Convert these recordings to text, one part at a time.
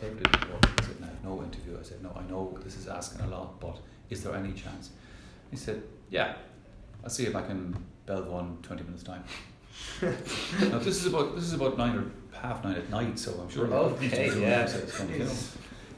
tabled interview. He said, "No, I have no interview." I said, "No, I know this is asking a lot, but is there any chance?" He said, "Yeah, I'll see if I can bell one 20 minutes time." Now this is about 9 or half 9 at night, so I'm sure.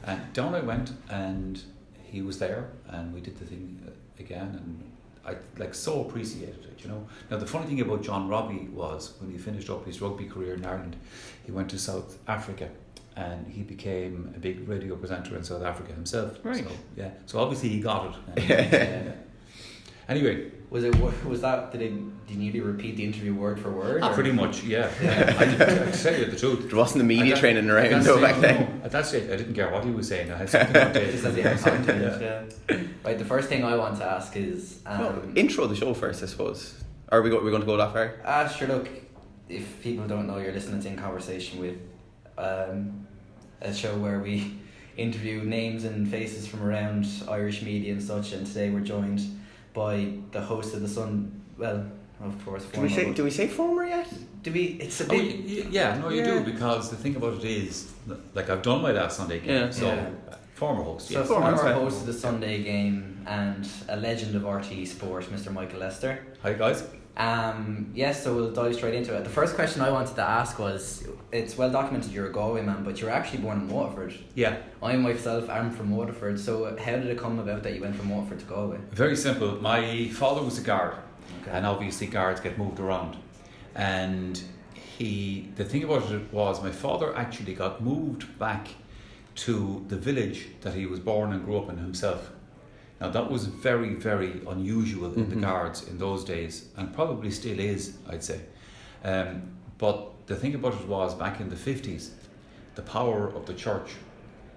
And down I went, and he was there, and we did the thing again, and I so appreciated it, you know. Now the funny thing about John Robbie was, when he finished up his rugby career in Ireland, he went to South Africa, and he became a big radio presenter in South Africa himself. Right. So, yeah. So obviously he got it. Anyway. Do you need to repeat the interview word for word? Pretty much, yeah. I to tell you the truth. There wasn't the media training around though back then. No, at that stage, I didn't care what he was saying. I had something on tape. Just as the Right, the first thing I want to ask is... intro the show first, I suppose. Are we going to go that far? Sure, look, if people don't know, you're listening to In Conversation with a show where we interview names and faces from around Irish media and such, and today we're joined by the host of the Sun. Well, of course. Do we say former yet? Do we? It's a bit. You do, because the thing about it is, like, I've done my last Sunday game, former host. So former host of the Sunday game and a legend of RTE Sport, Mr. Michael Lyster. Hi guys. So we'll dive straight into it. The first question I wanted to ask was, it's well documented you're a Galway man, but you're actually born in Waterford. Yeah. I myself am from Waterford, so how did it come about that you went from Waterford to Galway? Very simple. My father was a guard, and obviously guards get moved around. And the thing about it was, my father actually got moved back to the village that he was born and grew up in himself. Now that was very, very unusual in the Guards in those days, and probably still is, I'd say. But the thing about it was, back in the 50s, the power of the church,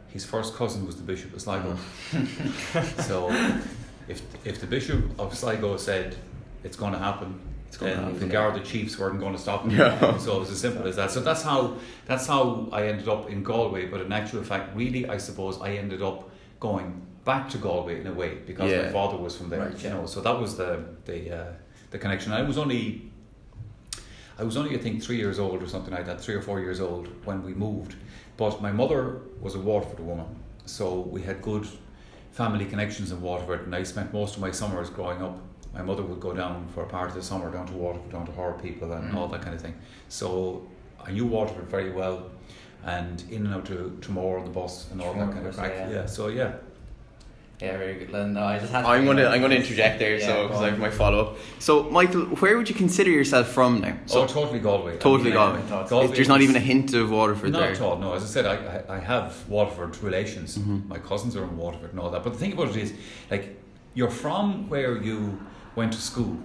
his first cousin was the Bishop of Sligo. So if the Bishop of Sligo said it's going to happen, the Garda chiefs weren't going to stop him. So it was as simple as that. So that's how I ended up in Galway. But in actual fact, really, I suppose I ended up going back to Galway in a way, because my father was from there. Right, you know, so that was the connection. I was only I think 3 years old or something like that, 3 or 4 years old when we moved. But my mother was a Waterford woman, so we had good family connections in Waterford, and I spent most of my summers growing up. My mother would go down for a part of the summer down to Waterford, down to her people and all that kind of thing. So I knew Waterford very well, and in and out to Tramore on the bus and all that kind of crack. Yeah, very good. No, I just had I'm going to interject there, because I have my follow up. So, Michael, where would you consider yourself from now? So, totally Galway. Totally Galway. There's not even a hint of Waterford there. Not at all. No, as I said, I have Waterford relations. My cousins are in Waterford and all that. But the thing about it is, like, you're from where you went to school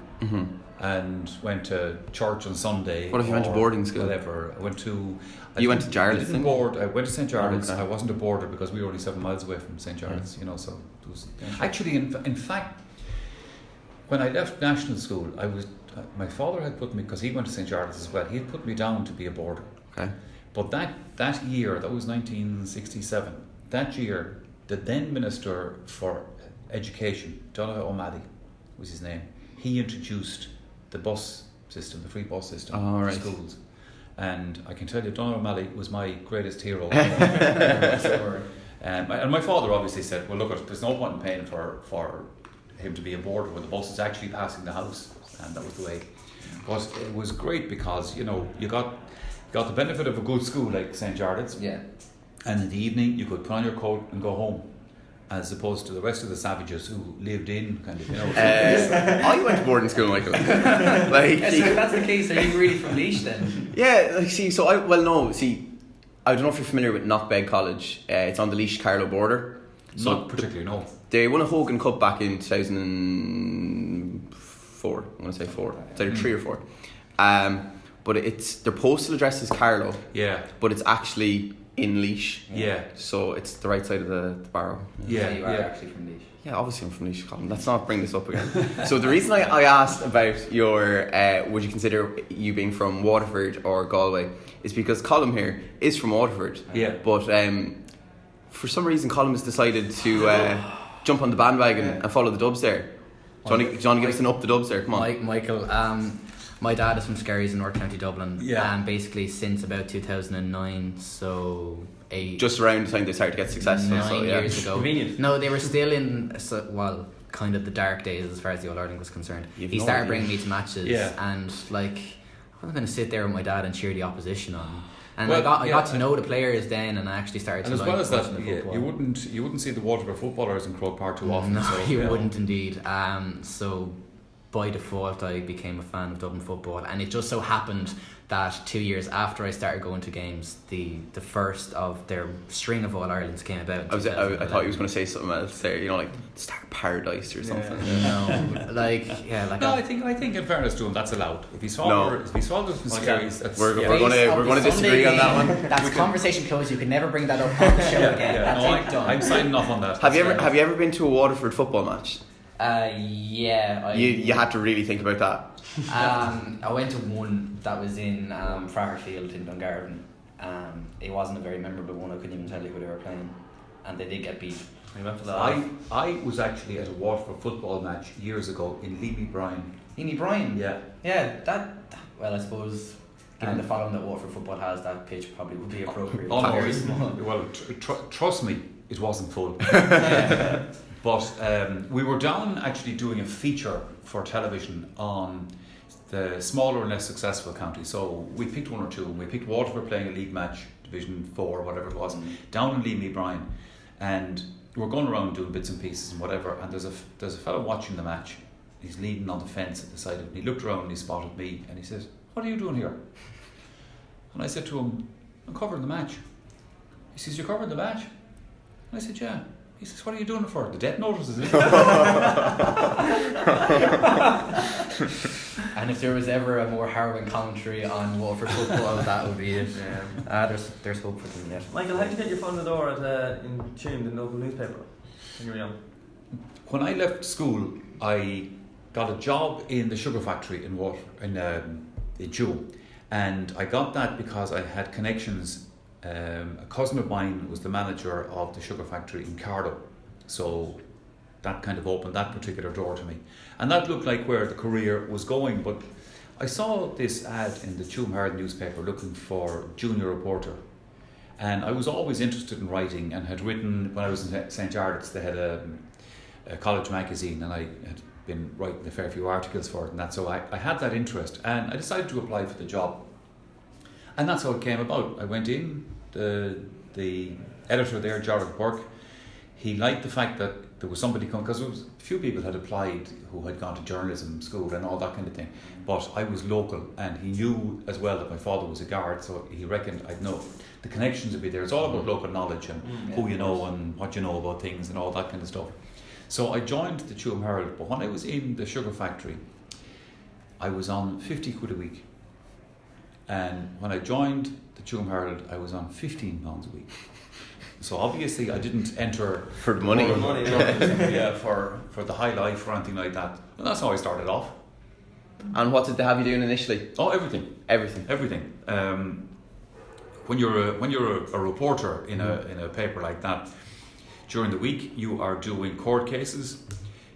and went to church on Sunday. What if you went to boarding school? Whatever. I went to Jarlath? I went to St. Jarlath's. I wasn't a boarder because we were only 7 miles away from St. Jarlath's, you know. So it was actually, in fact, when I left national school, I was my father had put me, because he went to St. Jarlath's as well. He had put me down to be a boarder. Okay. But that year, that was 1967. That year, the then Minister for Education, Donogh O'Malley was his name. He introduced the bus system, the free bus system for schools. And I can tell you, Donogh O'Malley was my greatest hero. And my father obviously said, well, look, there's no point in paying for him to be a boarder when the bus is actually passing the house. And that was the way. But it was great because, you know, you got the benefit of a good school like St. Jarlath's. Yeah. And in the evening, you could put on your coat and go home, as opposed to the rest of the savages who lived in, kind of, you know. I went to boarding school, Michael. So if that's the case, are you really from Laois then? Yeah, I don't know if you're familiar with Knockbeg College. It's on the Laois-Carlow border. So not particularly, no. They won a Hogan Cup back in 2004. I'm going to say 4. It's either 3 or 4. But their postal address is Carlow. Yeah. But it's actually in Laois. Yeah. So it's the right side of the barrow. Yeah, you are actually from Laois. Yeah, obviously I'm from Laois, Colin. Let's not bring this up again. So the reason I asked about your would you consider you being from Waterford or Galway is because Colin here is from Waterford. Yeah. But for some reason Colin has decided to jump on the bandwagon and follow the Dubs there. Do you want to give us an up the Dubs there? Come on. Michael, My dad is from Skerries in North County Dublin, Yeah. and basically since about 2009, so just around the time they started to get successful. 9 years ago. Convenient. No, they were still in kind of the dark days as far as the All Ireland was concerned. He started bringing me to matches, and like I was going to sit there with my dad and cheer the opposition on. And I got to know the players then, and I actually started to as like well as that, watching the football. you wouldn't see the Waterford footballers in Croke Park too often. No, so, you wouldn't indeed. So by default, I became a fan of Dublin football, and it just so happened that 2 years after I started going to games, the first of their string of All Irelands came about. I thought he was going to say something else there, you know, like Star Paradise or something. No, I think in fairness to him, that's allowed. If he's followed from Skerries, that's we're going to disagree on that one. That's conversation closed. You can never bring that up on the show again. That's done. I'm signing off on that. Have you ever been to a Waterford football match? Yeah. You had to really think about that. I went to one that was in Fraherfield in Dungarvan. It wasn't a very memorable one. I couldn't even tell you who they were playing, and they did get beat. I was actually at a Waterford football match years ago in Leamy Bryan. Leamy Bryan? Yeah. That well, I suppose given the following that Waterford football has, that pitch probably would be appropriate. Very small. Well, trust me, it wasn't full. But we were down actually doing a feature for television on the smaller and less successful counties. So we picked one or two, and we picked Waterford playing a league match, Division 4 or whatever it was, down in Leamy Bryan, and we're going around doing bits and pieces and whatever, and there's a fellow watching the match. He's leaning on the fence at the side of it, and he looked around and he spotted me, and he says, "What are you doing here?" And I said to him, "I'm covering the match." He says, "You're covering the match?" And I said, "Yeah." He says, "What are you doing it for? The death notice, is it?" And if there was ever a more harrowing commentary on Waterford football, that would be it. There's hope for them yet. Michael, how did you get your foot in the door in Tuam, the local newspaper, when you were young? When I left school, I got a job in the sugar factory in Tuam, and I got that because I had connections. A cousin of mine was the manager of the sugar factory in Cardo, so that kind of opened that particular door to me, and that looked like where the career was going. But I saw this ad in the Tuam Herald newspaper looking for junior reporter, and I was always interested in writing, and had written when I was in St. Jarlath's. They had a college magazine, and I had been writing a fair few articles for it, and that, so I had that interest, and I decided to apply for the job. And that's how it came about. I went in, the editor there, Jared Burke, he liked the fact that there was somebody coming, because a few people had applied who had gone to journalism school and all that kind of thing, but I was local, and he knew as well that my father was a guard, so he reckoned I'd know. The connections would be there. It's all about local knowledge and who you know and what you know about things and all that kind of stuff. So I joined the Tuam Herald, but when I was in the sugar factory, I was on 50 quid a week. And when I joined the Tuam Herald, I was on £15 a week. So obviously I didn't enter for the money, for the high life or anything like that. And that's how I started off. And what did they have you doing initially? Oh, everything. When you're a reporter in a paper like that, during the week you are doing court cases,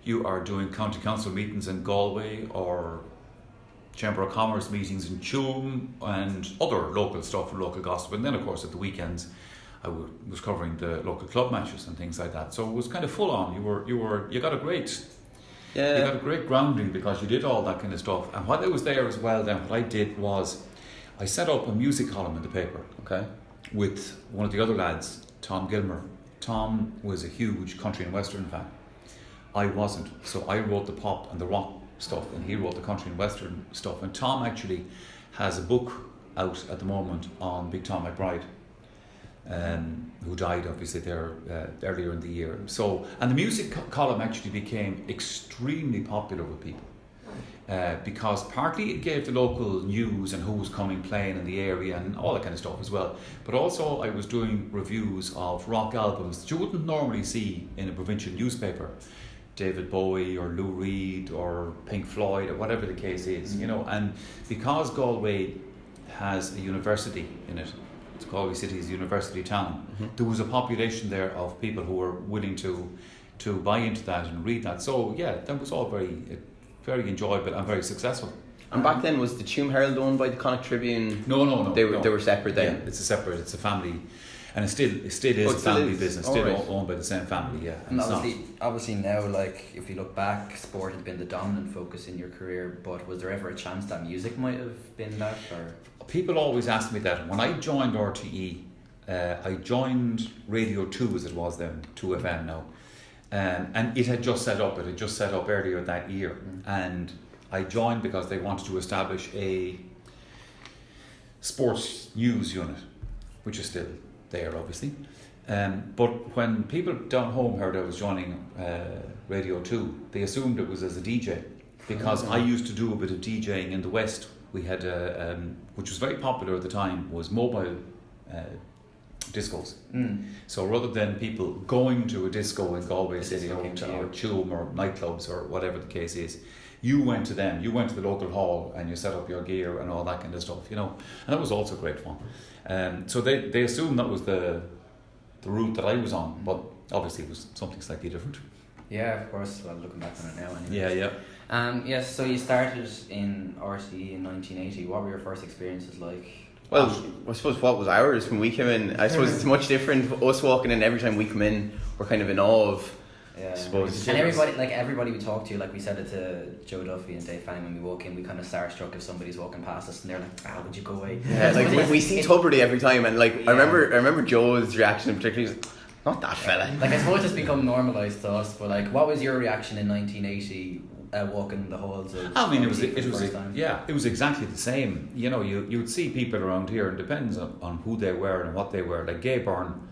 you are doing county council meetings in Galway, or Chamber of Commerce meetings in Tuam, and other local stuff and local gossip. And then of course at the weekends I was covering the local club matches and things like that. So it was kind of full on. You got a great grounding because you did all that kind of stuff. And while I was there as well, then what I did was I set up a music column in the paper. Okay. With one of the other lads, Tom Gilmer. Tom was a huge country and western fan. I wasn't. So I wrote the pop and the rock stuff, and he wrote the country and western stuff. And Tom actually has a book out at the moment on Big Tom McBride, who died obviously there earlier in the year. So, and the music column actually became extremely popular with people, because partly it gave the local news and who was coming playing in the area and all that kind of stuff as well, but also I was doing reviews of rock albums that you wouldn't normally see in a provincial newspaper. David Bowie or Lou Reed or Pink Floyd or whatever the case is, you know. And because Galway has a university in it, it's Galway City's university town, there was a population there of people who were willing to buy into that and read that. So yeah, that was all very enjoyable and very successful. And back then, was the Tuam Herald owned by the Connacht Tribune? No. They were separate then? Yeah, it's a family. And it still is a family business, owned by the same family, yeah. And obviously now, like, if you look back, sport has been the dominant focus in your career, but was there ever a chance that music might have been that? Or people always ask me that. When I joined RTE, I joined Radio 2 as it was then, 2FM now. And it had just set up. It had just set up earlier that year. And I joined because they wanted to establish a sports news unit, which is still there, obviously. But when people down home heard I was joining Radio 2, they assumed it was as a DJ, because I used to do a bit of DJing in the West. We had, which was very popular at the time, was mobile discos. So rather than people going to a disco in Galway City or Tuam or nightclubs or whatever the case is, you went to them. You went to the local hall and you set up your gear and all that kind of stuff, and that was also great fun. So they assumed that was the route that I was on, but obviously it was something slightly different. Yeah, of course. Well, looking back on it now, anyway. Yeah. Yes. So you started in RTE in 1980. What were your first experiences like? Well, I suppose what was ours when we came in? I suppose it's much different. Us walking in every time we come in, we're kind of in awe of. Yeah. I suppose. And everybody we talk to, like we said it to Joe Duffy and Dave Fang when we walk in, we kind of starstruck if somebody's walking past us and they're like, would you go away? Yeah, like we see Tubridy every time, and like I remember Joe's reaction particularly. Was, not that fella. Like, I suppose it's become normalised to us, but like, what was your reaction in 1980 walking the halls of? I mean, it was exactly the same. You would see people around here, and it depends on who they were and what they were. Like Gay Byrne,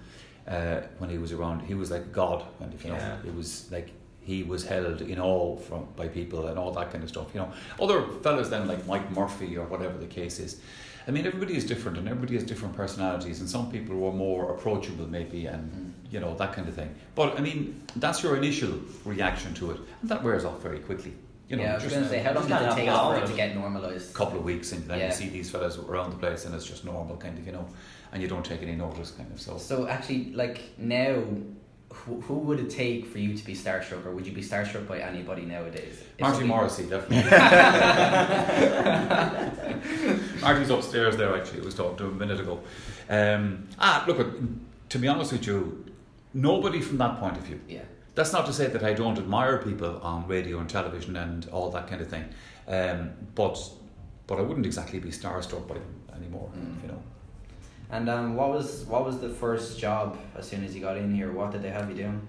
when he was around, he was like God, and it was like he was held in awe by people and all that kind of stuff. Other fellas then, like Mike Murphy or whatever the case is. I mean, everybody is different, and everybody has different personalities, and some people were more approachable maybe, and that kind of thing. But I mean, that's your initial reaction to it, and that wears off very quickly. I was going to say, how long did it take for it to get normalised? A couple of weeks, and then you see these fellas around the place, and it's just normal, kind of, and you don't take any notice, kind of. So actually, like now, who would it take for you to be starstruck, or would you be starstruck by anybody nowadays? Marty Morrissey, definitely. Marty's upstairs there, actually. I was talking to him a minute ago. Look, to be honest with you, nobody from that point of view. Yeah. That's not to say that I don't admire people on radio and television and all that kind of thing, but I wouldn't exactly be starstruck by them anymore. And what was the first job as soon as you got in here? What did they have you doing?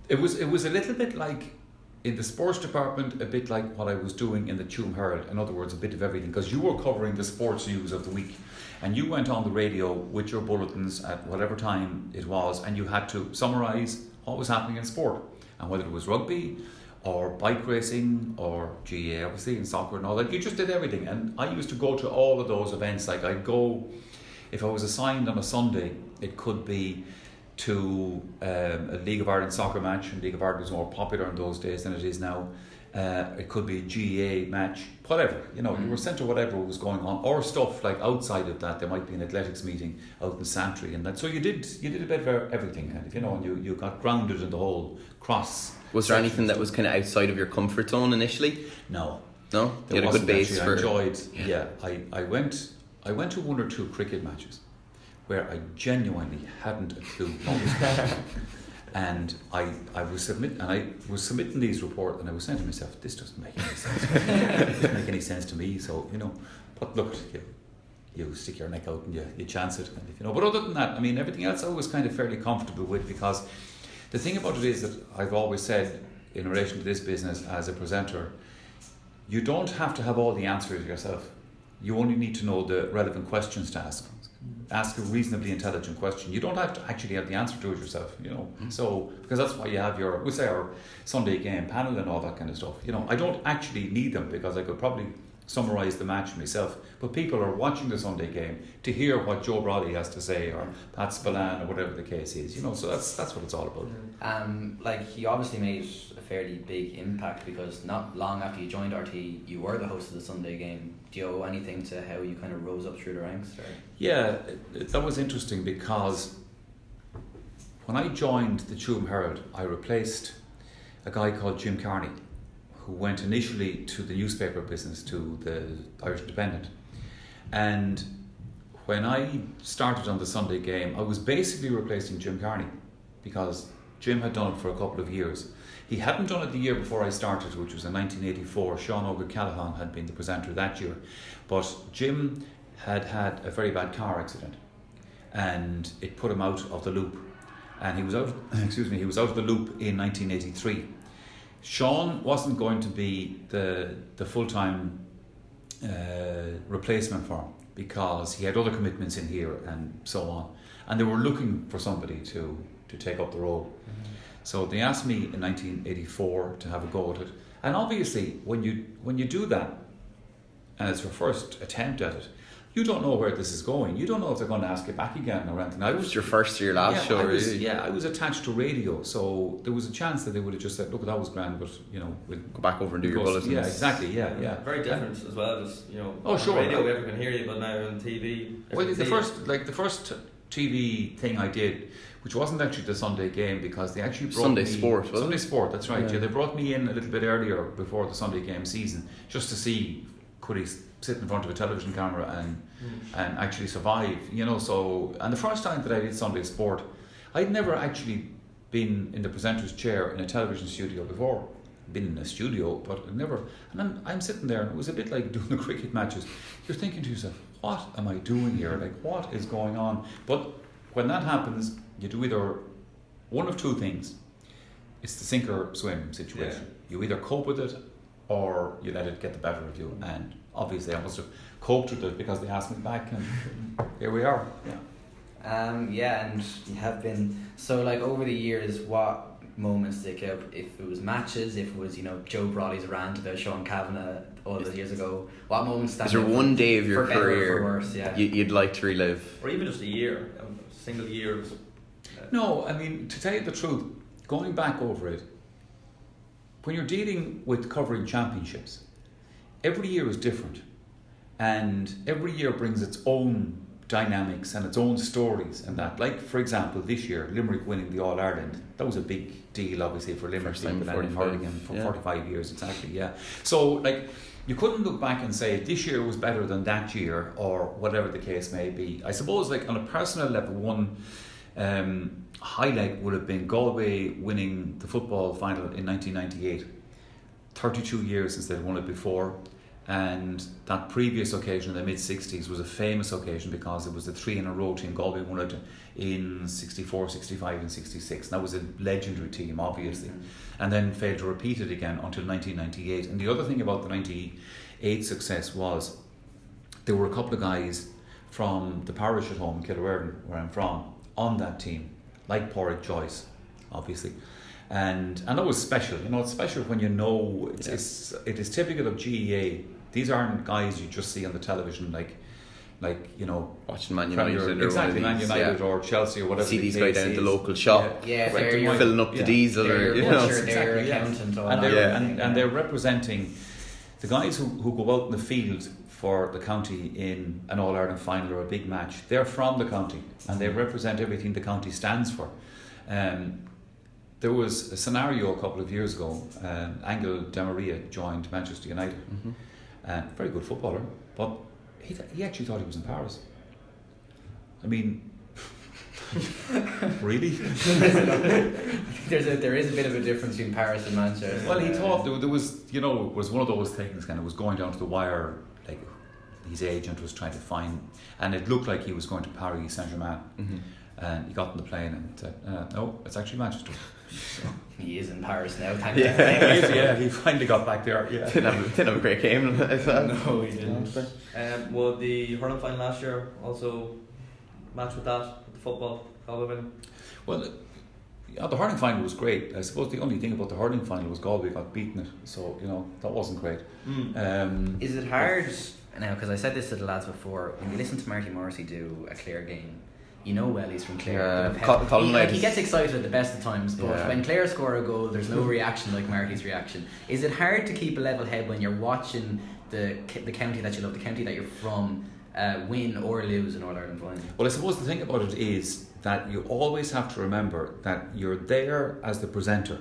It was a little bit like in the sports department, a bit like what I was doing in the Tuam Herald. In other words, a bit of everything, because you were covering the sports news of the week, and you went on the radio with your bulletins at whatever time it was, and you had to summarise what was happening in sport, and whether it was rugby or bike racing or GAA, obviously, and soccer and all that. You just did everything, and I used to go to all of those events. Like, I'd go, if I was assigned on a Sunday, it could be to a League of Ireland soccer match, and League of Ireland was more popular in those days than it is now. It could be a GAA match, whatever, you were sent to whatever was going on, or stuff like outside of that. There might be an athletics meeting out in Santry and that. So you did a bit of everything, kind of, and you got grounded in the whole cross. Was there anything that was kind of outside of your comfort zone initially? No. You had a good base for. I enjoyed. Yeah, I went to one or two cricket matches where I genuinely hadn't a clue what was going on. And I was submitting these reports, and I was saying to myself, this doesn't make any sense. It doesn't make any sense to me. So, but look, you stick your neck out and you chance it, But other than that, I mean, everything else I was kind of fairly comfortable with, because the thing about it is that I've always said in relation to this business as a presenter, you don't have to have all the answers yourself. You only need to know the relevant questions to ask. Ask a reasonably intelligent question. You don't have to actually have the answer to it yourself, So, because that's why you have our Sunday game panel and all that kind of stuff. I don't actually need them, because I could probably summarise the match myself. But people are watching the Sunday game to hear what Joe Brawley has to say, or Pat Spillane, or whatever the case is. So that's what it's all about. You obviously made a fairly big impact, because not long after you joined RT, you were the host of the Sunday game. Do you owe anything to how you kind of rose up through the ranks? Or? Yeah, that was interesting, because when I joined the Tuam Herald, I replaced a guy called Jim Carney, who went initially to the newspaper business, to the Irish Independent. And when I started on the Sunday game, I was basically replacing Jim Carney, because Jim had done it for a couple of years. He hadn't done it the year before I started, which was in 1984. Sean O'Callaghan had been the presenter that year. But Jim had had a very bad car accident, and it put him out of the loop. And he was out of the loop in 1983. Sean wasn't going to be the full-time replacement for him, because he had other commitments in here and so on. And they were looking for somebody to take up the role. Mm-hmm. So they asked me in 1984 to have a go at it. And obviously, when you do that, and it's your first attempt at it, you don't know where this is going. You don't know if they're going to ask you back again or anything. It was your first or your last show, really? I was attached to radio, so there was a chance that they would have just said, look, that was grand, but, we'll go back over and do your bulletins. Yeah, exactly, yeah. Very different as well, just, oh, sure. On radio, everyone can hear you, but now on TV... Well, the first TV thing I did, which wasn't actually the Sunday game, because they actually brought Sunday Sport, wasn't Sunday it? Sport, that's right, yeah. They brought me in a little bit earlier before the Sunday game season, just to see, could he sit in front of a television camera and actually survive, so, and the first time that I did Sunday Sport, I'd never actually been in the presenter's chair in a television studio before. Been in a studio, but I've never, and I'm sitting there, and it was a bit like doing the cricket matches. You're thinking to yourself, what am I doing here? Like, what is going on? But when that happens, you do either one of two things. It's the sink or swim situation. Yeah. You either cope with it, or you let it get the better of you. And obviously I must have coped with it, because they asked me back, and here we are. And you have been, so like over the years, what moments stick out? If it was matches, if it was Joe Brawley's rant about Sean Kavanagh all those years ago, what moments stand out? Is there one day of your career for worse, you'd like to relive? Or even just a year, a single year? No, I mean, to tell you the truth, going back over it, when you're dealing with covering championships, every year is different, and every year brings its own dynamics and its own stories, and that, like, for example, this year Limerick winning the All-Ireland, that was a big deal, obviously, for Limerick. First time in 45 years, exactly, yeah. So, like, you couldn't look back and say this year was better than that year, or whatever the case may be. I suppose, like, on a personal level, one highlight would have been Galway winning the football final in 1998. 32 years since they'd won it before, and that previous occasion in the mid-60s was a famous occasion, because it was the 3 in a row team. Galway won it in 64, 65 and 66. That was a legendary team, obviously, and then failed to repeat it again until 1998. And the other thing about the 98 success was there were a couple of guys from the parish at home in Kilwarden, where I'm from, on that team, like Porrick Joyce, obviously. And that was special. It's special when it is typical of GEA. These aren't guys you just see on the television, like watching Man United, Man United or Chelsea or whatever. See these guys down at the local shop, filling up the diesel, or accountant, and they're representing the guys who go out in the field for the county in an All-Ireland final or a big match. They're from the county, and they represent everything the county stands for. There was a scenario a couple of years ago. Angel Di Maria joined Manchester United, very good footballer, but he actually thought he was in Paris. I mean, really? There is a bit of a difference between Paris and Manchester. Well, he thought there was, it was one of those things, kind of was going down to the wire, like his agent was trying to find, and it looked like he was going to Paris Saint-Germain. And he got on the plane and said, no, it's actually Manchester. So. He is in Paris now, thank you. He finally got back there. Yeah. Didn't have a great game. No, he didn't. Well, the hurling final last year also match with that, with the football, Galway winning? Well, the hurling final was great. I suppose the only thing about the hurling final was Galway got beaten it, so that wasn't great. Is it hard now? Because I said this to the lads before. When you listen to Marty Morrissey do a Clare game, well, he's from Clare. He gets excited at the best of times, but when Clare score a goal, there's no reaction like Marty's reaction. Is it hard to keep a level head when you're watching the county that you love, the county that you're from, win or lose an All-Ireland final? Well, I suppose the thing about it is that you always have to remember that you're there as the presenter,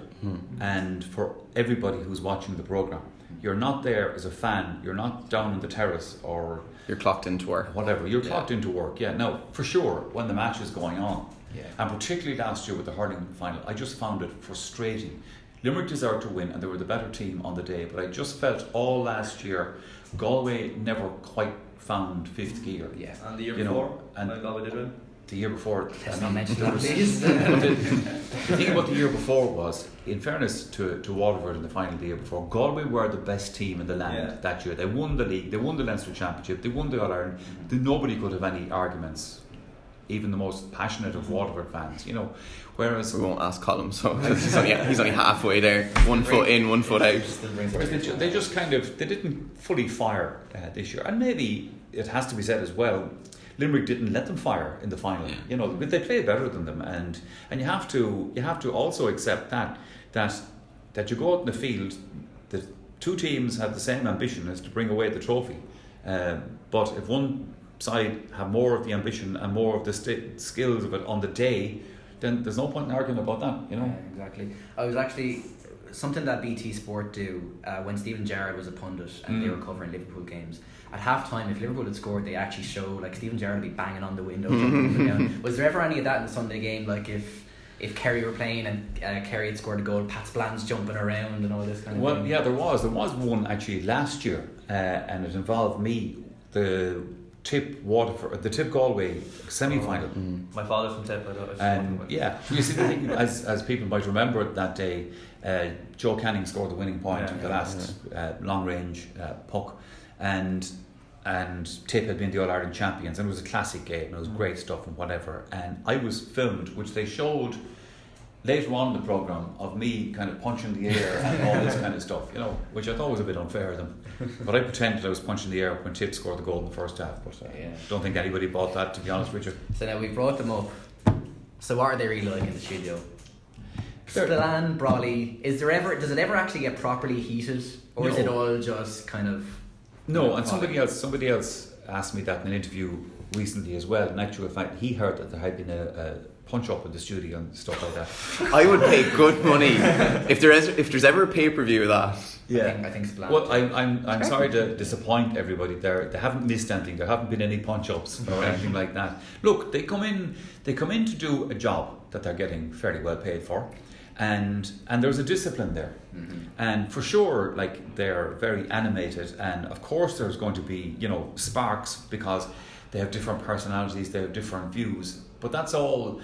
and for everybody who's watching the program. You're not there as a fan. You're not down on the terrace or you're clocked into work. Whatever. You're clocked into work. Yeah, no, for sure. When the match is going on, and particularly last year with the hurling final, I just found it frustrating. Limerick deserved to win, and they were the better team on the day. But I just felt all last year, Galway never quite found fifth gear. Yeah, and the year before, and Galway did win. The year before, let's not mention that, please. The thing about the year before was, in fairness to Waterford in the final the year before, Galway were the best team in the land that year. They won the league, they won the Leinster Championship, they won the All-Ireland. Nobody could have any arguments, even the most passionate of Waterford fans, you know. Whereas we won't ask Colm, so he's only halfway there, 1 foot in, 1 foot out. Whereas they just kind of, they didn't fully fire this year, and maybe it has to be said as well, Limerick didn't let them fire in the final. You know, they played better than them, and you have to also accept that you go out in the field. The two teams have the same ambition as to bring away the trophy, but if one side have more of the ambition and more of the skills of it on the day, then there's no point in arguing about that. You know, exactly. I was actually something that BT Sport do when Stephen Gerrard was a pundit and they were covering Liverpool games. At half time, if Liverpool had scored, they actually show like Stephen Gerrard would be banging on the window. Was there ever any of that in the Sunday game? Like if Kerry were playing and Kerry had scored a goal, Pat Spillane jumping around and all this kind of thing? Well, yeah, there was one actually last year, and it involved me. The Tip Galway semi-final. My father's from Tip. And yeah, you see the thing, as people might remember that day, Joe Canning scored the winning point in the last long range puck, and Tip had been the All-Ireland champions, and it was a classic game, and it was great stuff and whatever. And I was filmed, which they showed later on in the programme, of me kind of punching the air and all this kind of stuff, you know, which I thought was a bit unfair of them. But I pretended I was punching the air when Tip scored the goal in the first half. But don't think anybody bought that, to be honest with you. So now we brought them up. So what are they really like in the studio? Spillane, Brawley, does it ever actually get properly heated, or is it all just kind of? No, and somebody else asked me that in an interview recently as well. In actual fact, he heard that there had been a punch up in the studio and stuff like that. I would pay good money if there's ever a pay-per-view of that. Yeah, I think Spillane. Well, I'm sorry to disappoint everybody. They haven't missed anything. There haven't been any punch ups or anything like that. Look, they come in to do a job that they're getting fairly well paid for. And there's a discipline there, and for sure, like, they're very animated, and of course there's going to be, you know, sparks because they have different personalities, they have different views, but that's all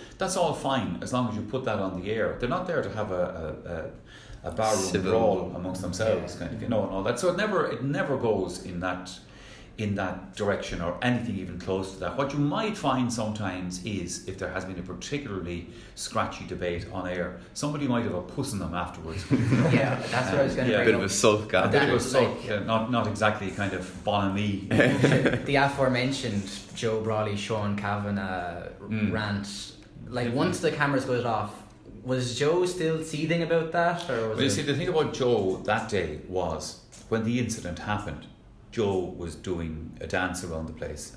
fine as long as you put that on the air. They're not there to have a barroom brawl amongst themselves, kind of, you know, and all that. So it never goes in that direction or anything even close to that. What you might find sometimes is, if there has been a particularly scratchy debate on air, somebody might have a puss in them afterwards. Yeah, that's what I was going to bring a bit up. of a sulk. A bit of a sulk, not exactly kind of bonhomie. The aforementioned Joe Brawley, Sean Kavanagh rant, like once the cameras got off, was Joe still seething about that? Or was you see, the thing about Joe that day was, when the incident happened, Joe was doing a dance around the place,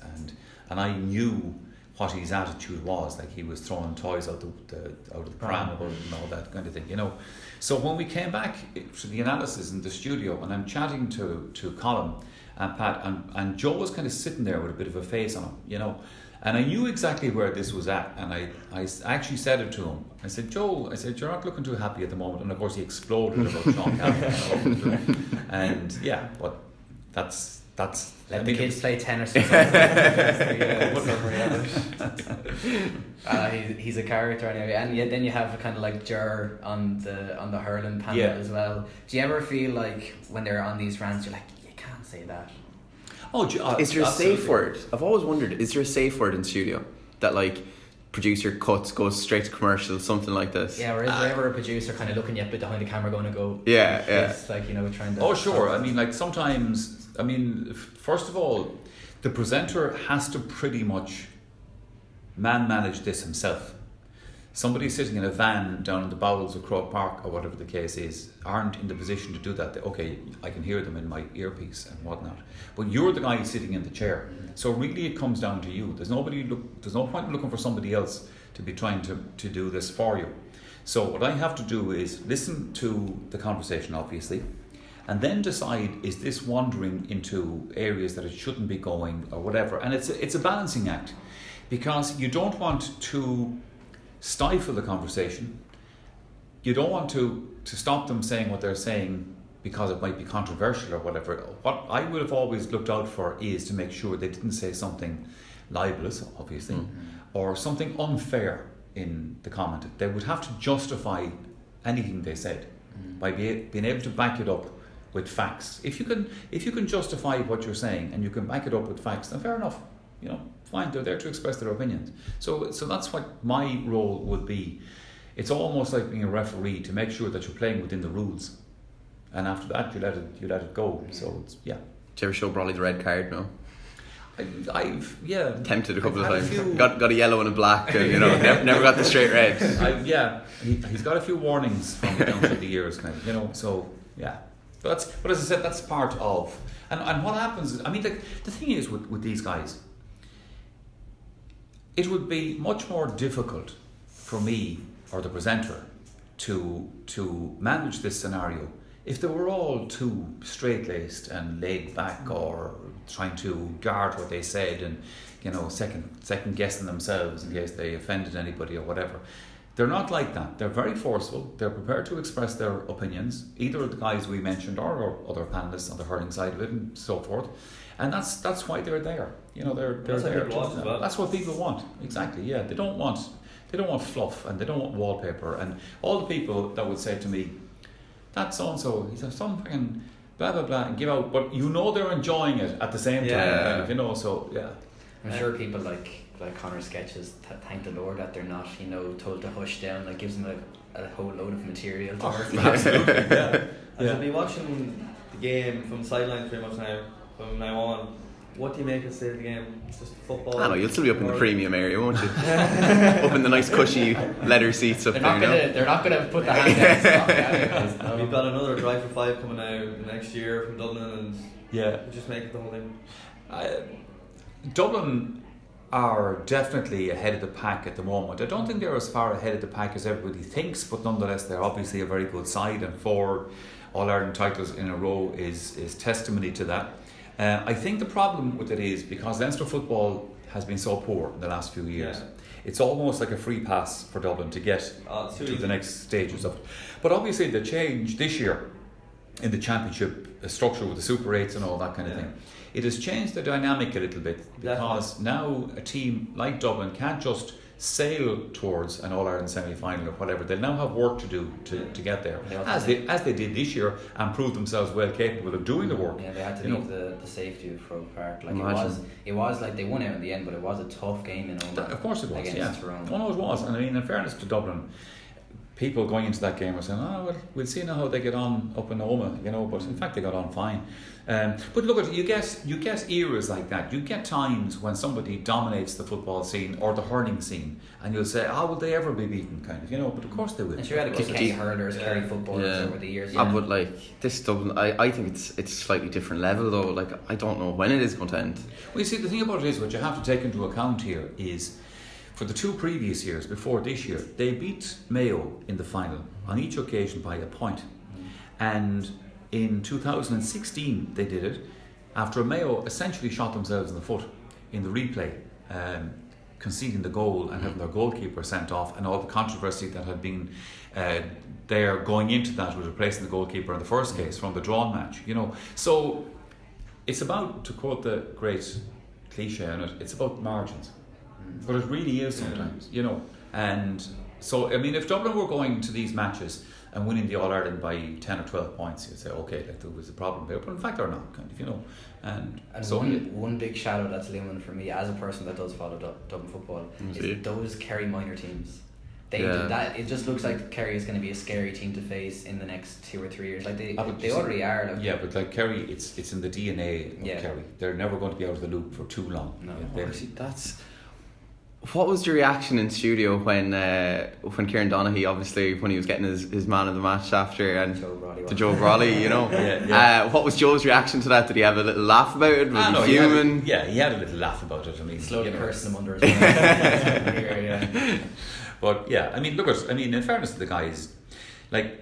and I knew what his attitude was. Like, he was throwing toys out of the pram and all that kind of thing, you know. So when we came back to the analysis in the studio, and I'm chatting to Colm and Pat, and Joe was kind of sitting there with a bit of a face on him, you know. And I knew exactly where this was at, and I actually said it to him. I said, Joe, you're not looking too happy at the moment. And of course he exploded about Sean Cavan. And yeah, but that's let the kids play tennis. He's a character anyway, and then you have a kind of like Ger on the hurling panel as well. Do you ever feel like when they're on these rants, you're like, you can't say that? Is there a safe word? I've always wondered, is there a safe word in studio that, like, producer cuts, goes straight to commercial, something like this? Yeah, or is there ever a producer kind of looking at you behind the camera going to go, it's like, you know, trying to... Oh, sure. I mean, like, sometimes, first of all, the presenter has to pretty much manage this himself. Somebody sitting in a van down in the bowels of Croke Park, or whatever the case is, aren't in the position to do that. Okay, I can hear them in my earpiece and whatnot, but you're the guy sitting in the chair. So really, it comes down to you. There's no point in looking for somebody else to be trying to do this for you. So what I have to do is listen to the conversation, obviously, and then decide, is this wandering into areas that it shouldn't be going or whatever. And it's a balancing act, because you don't want to stifle the conversation. You don't want to stop them saying what they're saying because it might be controversial or whatever. What I would have always looked out for is to make sure they didn't say something libelous, obviously, or something unfair in the comment. They would have to justify anything they said by being able to back it up with facts. If you can justify what you're saying and you can back it up with facts, then fair enough. Fine. They're there to express their opinions. So that's what my role would be. It's almost like being a referee, to make sure that you're playing within the rules, and after that you let it go. So it's Did you ever show Brawley the red card? No. I've tempted a couple of times. Got a yellow and a black, and never got the straight red. He's got a few warnings from down through the years, kind of, So yeah, but as I said, that's part of. And what happens is, I mean, the thing is with these guys, it would be much more difficult for me or the presenter to manage this scenario if they were all too straight-laced and laid back, or trying to guard what they said and second guessing themselves in case they offended anybody or whatever. They're not like that. They're very forceful. They're prepared to express their opinions, either of the guys we mentioned or other panelists on the hurling side of it and so forth. And that's why they're there. They're there. That's what people want. Exactly. Yeah. They don't want fluff, and they don't want wallpaper, and all the people that would say to me, "That's so and so, he's some fucking blah blah blah," and give out, but they're enjoying it at the same time. Kind of, so yeah. I'm sure people like Connor's sketches thank the Lord that they're not, told to hush down. Like, gives them a whole load of material to work with. Absolutely. Yeah. I'll be watching the game from the sidelines pretty much now. From now on, what do you make of the game? It's just football. I know, you'll still be up in the premium area, won't you? Up in the nice cushy leather seats up there. They're not going to put the hand down. We've got another Drive for Five coming out next year from Dublin, and we'll just make it the whole thing. Dublin are definitely ahead of the pack at the moment. I don't think they're as far ahead of the pack as everybody thinks, but nonetheless they're obviously a very good side, and 4 All-Ireland titles in a row is testimony to that. I think the problem with it is because Leinster football has been so poor in the last few years. It's almost like a free pass for Dublin to get to the next stages of it. But obviously the change this year in the championship structure with the Super 8s and all that kind of thing, it has changed the dynamic a little bit, because now a team like Dublin can't just sail towards an All-Ireland semi-final or whatever. They'll now have work to do to get there, as they did this year, and prove themselves well capable of doing the work. Yeah, they had to leave the safety of Croke Park. Like, it was like they won out in the end, but it was a tough game in Omagh. Of course it was, against Tyrone. Oh no, it was. And I mean, in fairness to Dublin, people going into that game were saying, we'll see now how they get on up in Omagh, but in fact they got on fine. But look, you get eras like that. You get times when somebody dominates the football scene or the hurling scene, and you'll say, will they ever be beaten, kind of, but of course they will. And sure, you had to Kerry hurlers, Kerry footballers over the years. But like this Dublin, I think it's slightly different level though. Like, I don't know when it is going to end. Well, you see, the thing about it is, what you have to take into account here is, for the 2 previous years before this year, they beat Mayo in the final on each occasion by a point. And in 2016 they did it after Mayo essentially shot themselves in the foot in the replay, conceding the goal and having their goalkeeper sent off, and all the controversy that had been there going into that with replacing the goalkeeper in the first case from the drawn match. So it's about, to quote the great cliche on it, it's about margins. But it really is sometimes, and so, I mean, if Dublin were going to these matches and winning the All-Ireland by 10 or 12 points, you'd say, okay, there was a problem there, but in fact they're not, kind of, and so one big shadow that's looming for me as a person that does follow Dublin football is those Kerry minor teams. That it just looks like Kerry is going to be a scary team to face in the next 2 or 3 years. Like they already are. Like, but like Kerry, it's in the DNA of Kerry. They're never going to be out of the loop for too long. No, that's. What was your reaction in studio when Kieran Donaghy, obviously when he was getting his man of the match after and to Joe Brawley, you know? What was Joe's reaction to that? Did he have a little laugh about it? Was he fuming? He had a little laugh about it. I mean, slowly cursing him under his breath. But yeah, I mean, in fairness to the guys, like,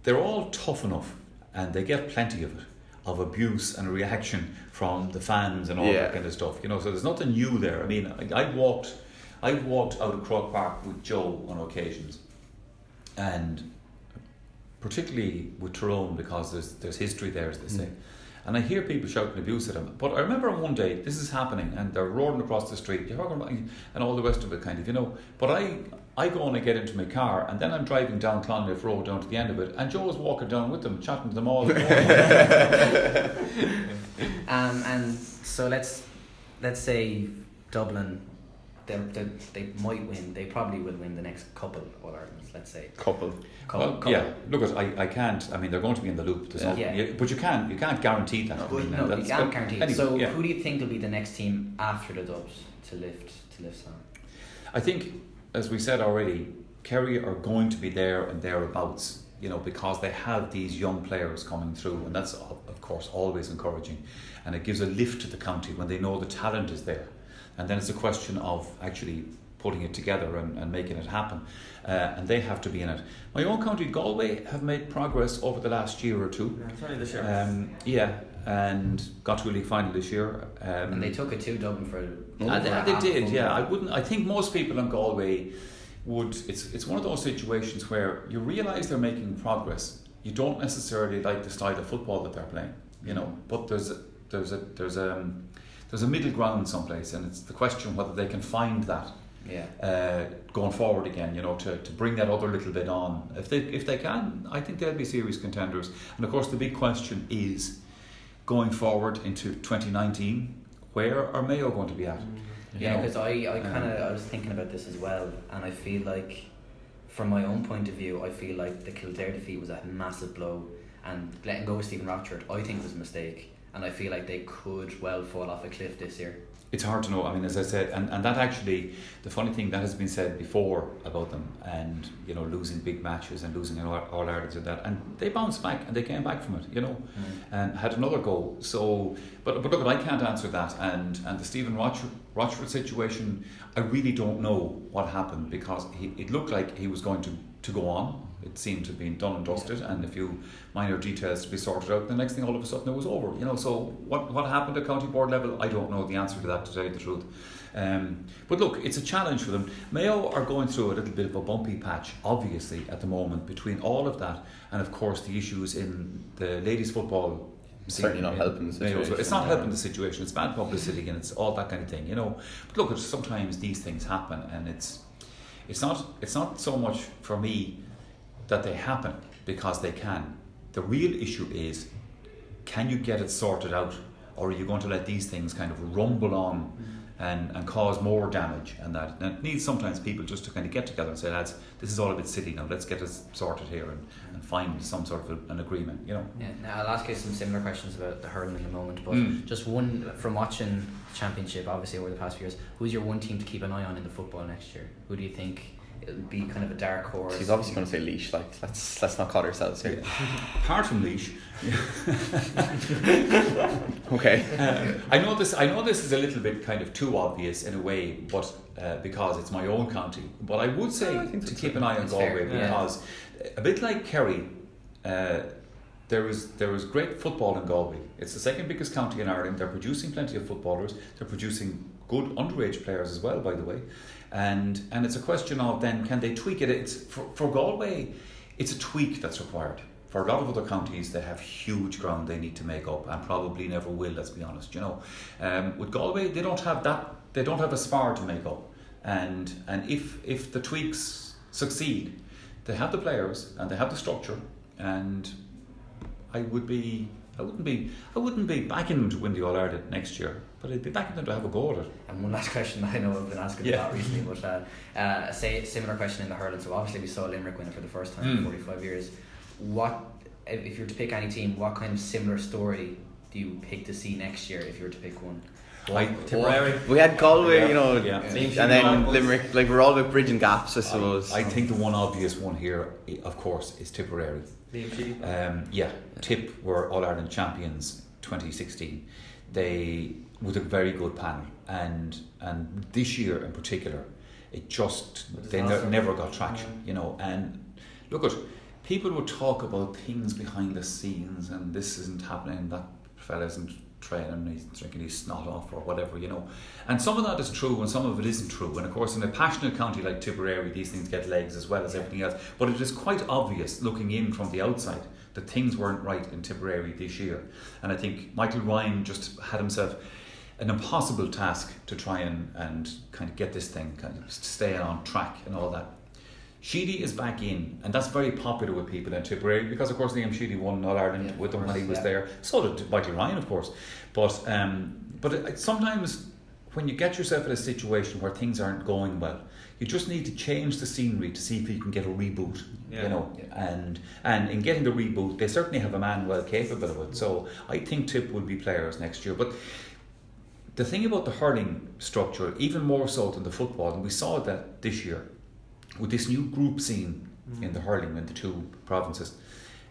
they're all tough enough and they get plenty of it, of abuse and reaction from the fans and all that kind of stuff, you know. So there's nothing new there. I mean, I walked out of Croke Park with Joe on occasions, and particularly with Tyrone, because there's history there, as they say. And I hear people shouting abuse at him. But I remember one day, this is happening, and they're roaring across the street, and all the rest of it, kind of, you know. But I go and I get into my car, and then I'm driving down Clonliffe Road down to the end of it, and Joe was walking down with them, chatting to them all. And so let's say Dublin, they might win. They probably will win the next couple All Irelands. Let's say couple. Yeah. Look, I can't. I mean, they're going to be in the loop. But you can't guarantee that. You can't guarantee it. So who do you think will be the next team after the Dubs to lift Sam? I think, as we said already, Kerry are going to be there and thereabouts, you know, because they have these young players coming through, and that's of course always encouraging, and it gives a lift to the county when they know the talent is there, and then it's a question of actually putting it together and making it happen, and they have to be in it. My own county, Galway, have made progress over the last year or two. It's only this year. And got to a league final this year. And they took it to Dublin for. They did, yeah. I think most people in Galway would. It's one of those situations where you realise they're making progress. You don't necessarily like the style of football that they're playing, you know. But there's a middle ground someplace, and it's the question whether they can find that. Going forward again, you know, to bring that other little bit on. If they can, I think they'll be serious contenders. And of course, the big question is, going forward into 2019, where are Mayo going to be at? Yeah, because I was thinking about this as well, and I feel like, from my own point of view, I feel like the Kildare defeat was a massive blow, and letting go of Stephen Rochford, I think, was a mistake, and I feel like they could well fall off a cliff this year. It's hard to know. I mean, as I said, and that actually, the funny thing that has been said before about them, and you know, losing big matches and losing All Irelands and that, and they bounced back and they came back from it, you know, and had another go. So, but look, I can't answer that, and the Stephen Rochford situation, I really don't know what happened, because it looked like he was going to go on. It seemed to have been done and dusted, and a few minor details to be sorted out. The next thing, all of a sudden, it was over. You know, so what happened at county board level? I don't know the answer to that, to tell you the truth. But look, it's a challenge for them. Mayo are going through a little bit of a bumpy patch, obviously, at the moment, between all of that and, of course, the issues in the ladies' football. Certainly not helping the situation. It's not helping the situation. It's bad publicity and it's all that kind of thing, you know. But look, sometimes these things happen, and it's not so much for me that they happen because they can. The real issue is, can you get it sorted out, or are you going to let these things kind of rumble on and cause more damage? And that it needs sometimes people just to kind of get together and say, lads, this is all a bit silly now, let's get this sorted here and find some sort of an agreement, you know. Yeah, now I'll ask you some similar questions about the hurling in a moment, but just one, from watching the Championship obviously over the past few years, who's your one team to keep an eye on in the football next year? Who do you think it'll be kind of a dark horse? She's obviously going to say Laois. Like, let's not call ourselves here. Apart from Laois. Okay. I know this is a little bit kind of too obvious in a way, but because it's my own county. But I would say to keep an eye on Galway, because a bit like Kerry, there is great football in Galway. It's the second biggest county in Ireland. They're producing plenty of footballers. They're producing good underage players as well, by the way. And it's a question of then, can they tweak it? It's for Galway, it's a tweak that's required. For a lot of other counties, they have huge ground they need to make up, and probably never will, let's be honest, you know. With Galway, they don't have that. They don't have a spar to make up. And if the tweaks succeed, they have the players and they have the structure, and I wouldn't be backing them to win the All Ireland next year, but I'd be backing them to have a go at it. And one last question that I know I've been asking a lot recently, but say a similar question in the hurling. So obviously we saw Limerick win it for the first time in 45 years. What, if you were to pick any team, what kind of similar story do you pick to see next year if you were to pick one? Tipperary. We had Galway, Yeah. and then Limerick. Like, we're all about bridging gaps, I suppose. I think the one obvious one here, of course, is Tipperary. Tip were All-Ireland champions 2016. They with a very good panel, and this year in particular, they never got traction, And look at people would talk about things behind the scenes, and this isn't happening, that fella isn't training, he's drinking his snot off or whatever, And some of that is true, and some of it isn't true. And of course, in a passionate county like Tipperary, these things get legs as well as everything else. But it is quite obvious, looking in from the outside, that things weren't right in Tipperary this year. And I think Michael Ryan just had himself an impossible task to try and kind of get this thing kind of stay on track and all that. Sheedy is back in, and that's very popular with people in Tipperary because, of course, Liam Sheedy won All Ireland with them when he was there. So did Michael Ryan, of course. But sometimes when you get yourself in a situation where things aren't going well, you just need to change the scenery to see if you can get a reboot. And in getting the reboot, they certainly have a man well capable of it. So I think Tip will be players next year. But the thing about the hurling structure, even more so than the football, and we saw that this year, with this new group scene in the hurling in the two provinces,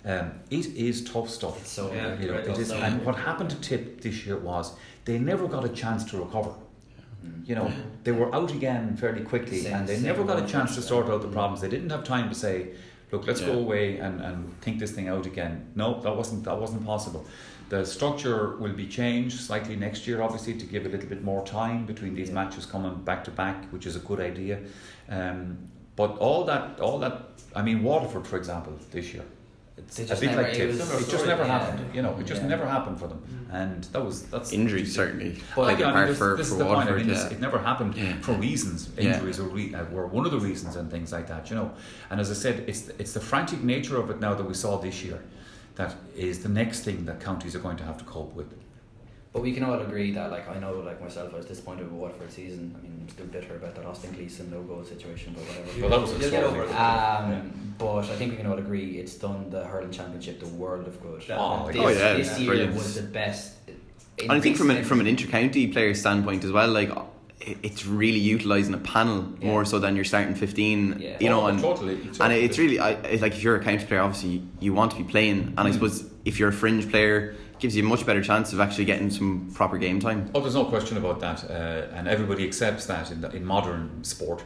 it is tough stuff. It's so it is. And what happened to Tip this year was they never got a chance to recover. They were out again fairly quickly, and they never got a chance to sort out the problems. They didn't have time to say, look, let's go away and think this thing out again. No, that wasn't possible. The structure will be changed slightly next year, obviously, to give a little bit more time between these matches coming back to back, which is a good idea. But all that, I mean, Waterford, for example, this year, it's a bit like Tip. It just never happened. It just never happened for them, and that's injuries certainly. But this is the point. Waterford, it never happened for reasons. Injuries were one of the reasons, and things like that. And as I said, it's the frantic nature of it now that we saw this year that is the next thing that counties are going to have to cope with. But we can all agree that, I know, myself, I was disappointed with Waterford season. I mean, I'm still bitter about that Austin Gleeson no-goal situation, but whatever. Well, that was extraordinary. But I think we can all agree it's done the hurling championship the world of good. This year brilliant. was the best. And I think from an inter-county player standpoint as well, it's really utilising a panel more so than your starting 15. Totally. And it's really, if you're a county player, obviously you want to be playing, and I suppose if you're a fringe player, gives you a much better chance of actually getting some proper game time. Oh, there's no question about that, and everybody accepts that in modern sport,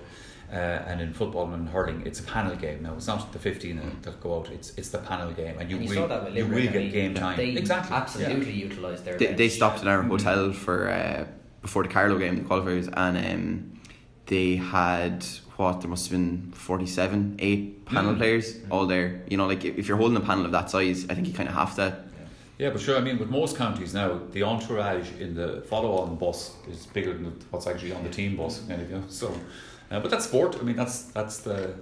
and in football and hurling, it's a panel game now. It's not the 15 that go out; it's the panel game, and you will get game time. They exactly, absolutely utilised their. They stopped in our hotel for before the Carlow game, the qualifiers, and they had there must have been 8 panel players all there. If you're holding a panel of that size, I think you kind of have to. Yeah, but sure, I mean, with most counties now, the entourage in the follow-on bus is bigger than what's actually on the team bus, So, but that's sport. I mean, that's the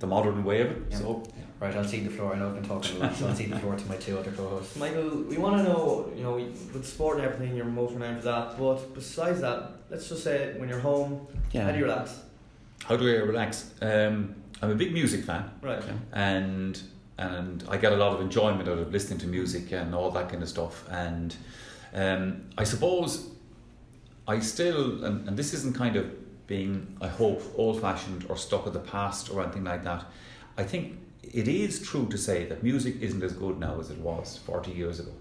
modern way of it. Yeah. So, right, I'll cede the floor. I know I've been talking a lot, so I'll cede the floor to my two other co-hosts. Michael, we want to know, with sport and everything, you're most renowned for that. But besides that, let's just say when you're home, how do you relax? How do I relax? I'm a big music fan, right? And I get a lot of enjoyment out of listening to music and all that kind of stuff. And I suppose I still, and this isn't kind of being, I hope, old-fashioned or stuck in the past or anything like that. I think it is true to say that music isn't as good now as it was 40 years ago.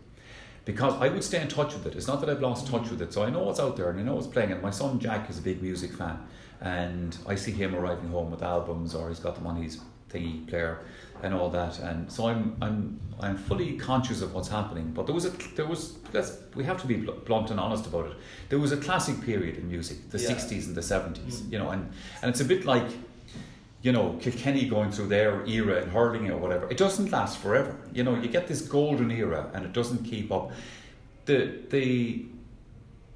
Because I would stay in touch with it. It's not that I've lost touch with it. So I know what's out there and I know what's playing. And my son Jack is a big music fan. And I see him arriving home with albums, or he's got them on his thingy player and all that, and so I'm fully conscious of what's happening. But there was we have to be blunt and honest about it. There was a classic period in music, the 60s and the 70s, and it's a bit like, Kilkenny going through their era in hurling or whatever. It doesn't last forever. You get this golden era and it doesn't keep up.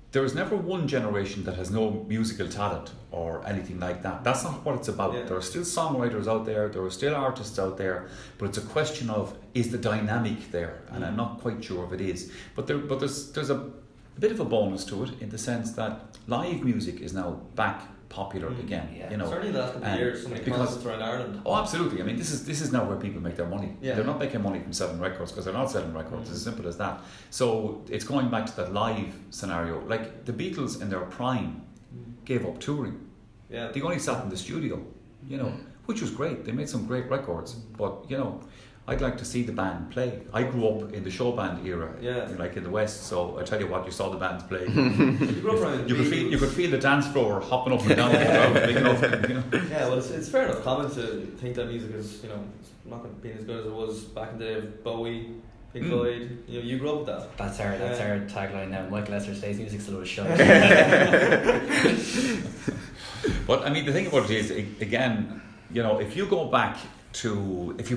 There is never one generation that has no musical talent or anything like that. That's not what it's about. There are still songwriters out there, there are still artists out there, but it's a question of, is the dynamic there? And I'm not quite sure if it is. But there's a bit of a bonus to it, in the sense that live music is now back popular again. Yeah. You know, certainly in the last couple of years, so many concerts around Ireland. Oh, absolutely. I mean, this is now where people make their money. Yeah. They're not making money from selling records because they're not selling records. It's as simple as that. So it's going back to that live scenario. Like the Beatles in their prime gave up touring. Yeah. They only sat in the studio, you know, which was great. They made some great records, but you know, I'd like to see the band play. I grew up in the show band era, like in the West. So I tell you what, you saw the bands play. You could feel the dance floor hopping up and down. Big enough, you know. Yeah, well, it's fair enough comment to think that music is, you know, it's not going to be as good as it was back in the day of Bowie, Pink Floyd. You know, you grew up with that. That's our tagline now. Michael Lester says music's a load of shit. But I mean, the thing about it is, again, you know, if you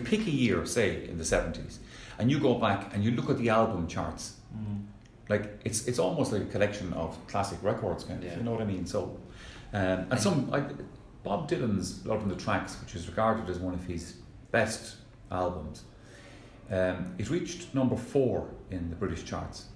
pick a year, say in the 70s, and you go back and you look at the album charts, like it's almost like a collection of classic records, kind of. You know what I mean? So, Bob Dylan's Blood on the Tracks, which is regarded as one of his best albums, it reached number 4 in the British charts.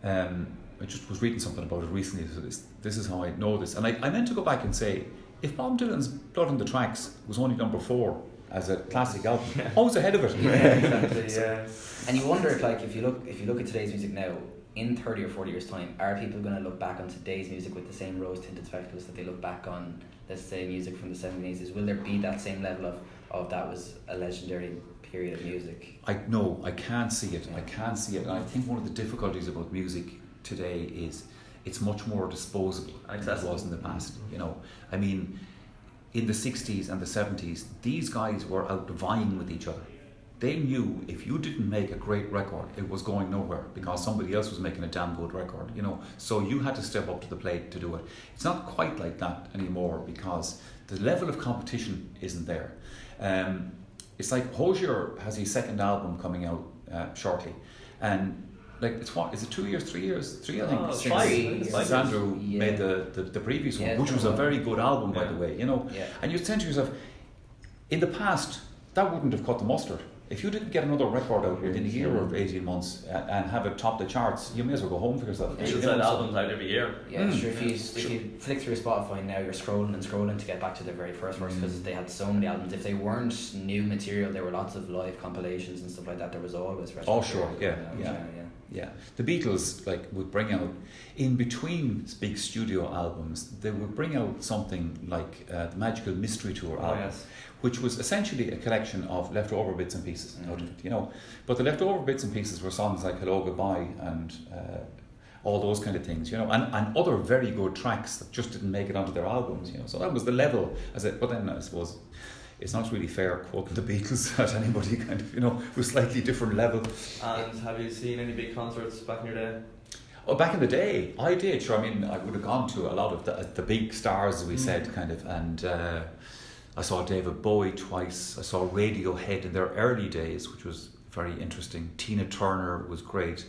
I just was reading something about it recently, so this is how I know this. And I meant to go back and say, if Bob Dylan's Blood on the Tracks was only number 4 as a classic album, I was ahead of it. Yeah, exactly. Yeah. And you wonder if you look at today's music now, in 30 or 40 years' time, are people going to look back on today's music with the same rose-tinted spectacles that they look back on, let's say, music from the 70s? Will there be that same level of that was a legendary period of music? I can't see it. I can't see it. And I think one of the difficulties about music today is it's much more disposable than it was in the past. You know, I mean, in the 60s and the 70s, these guys were out vying with each other. They knew if you didn't make a great record, it was going nowhere because somebody else was making a damn good record, you know. So you had to step up to the plate to do it. It's not quite like that anymore because the level of competition isn't there. It's like Hozier has his second album coming out shortly, and like is it 2 years, 3 years? 3, I think. Since Andrew made the previous one, which was a very good album, by the way, you know. Yeah. And you think to yourself, in the past, that wouldn't have cut the mustard. If you didn't get another record out within a year or 18 months and have it top the charts, you may as well go home for yourself. You should send albums out every year. Yeah, sure. If you flick through Spotify now, you're scrolling to get back to their very first works because they had so many albums. If they weren't new material, there were lots of live compilations and stuff like that. There was always retro. Oh, sure, yeah. The Beatles would bring out, in between big studio albums, they would bring out something like the Magical Mystery Tour album, which was essentially a collection of leftover bits and pieces out of it, you know. But the leftover bits and pieces were songs like Hello Goodbye and all those kind of things, you know, and other very good tracks that just didn't make it onto their albums, you know. So that was the level, but then I suppose it's not really fair quoting the Beatles at anybody kind of, you know, with slightly different level. And have you seen any big concerts back in your day? Oh, back in the day, I did. Sure, I mean, I would have gone to a lot of the big stars, as we said, kind of, and I saw David Bowie twice. I saw Radiohead in their early days, which was very interesting. Tina Turner was great.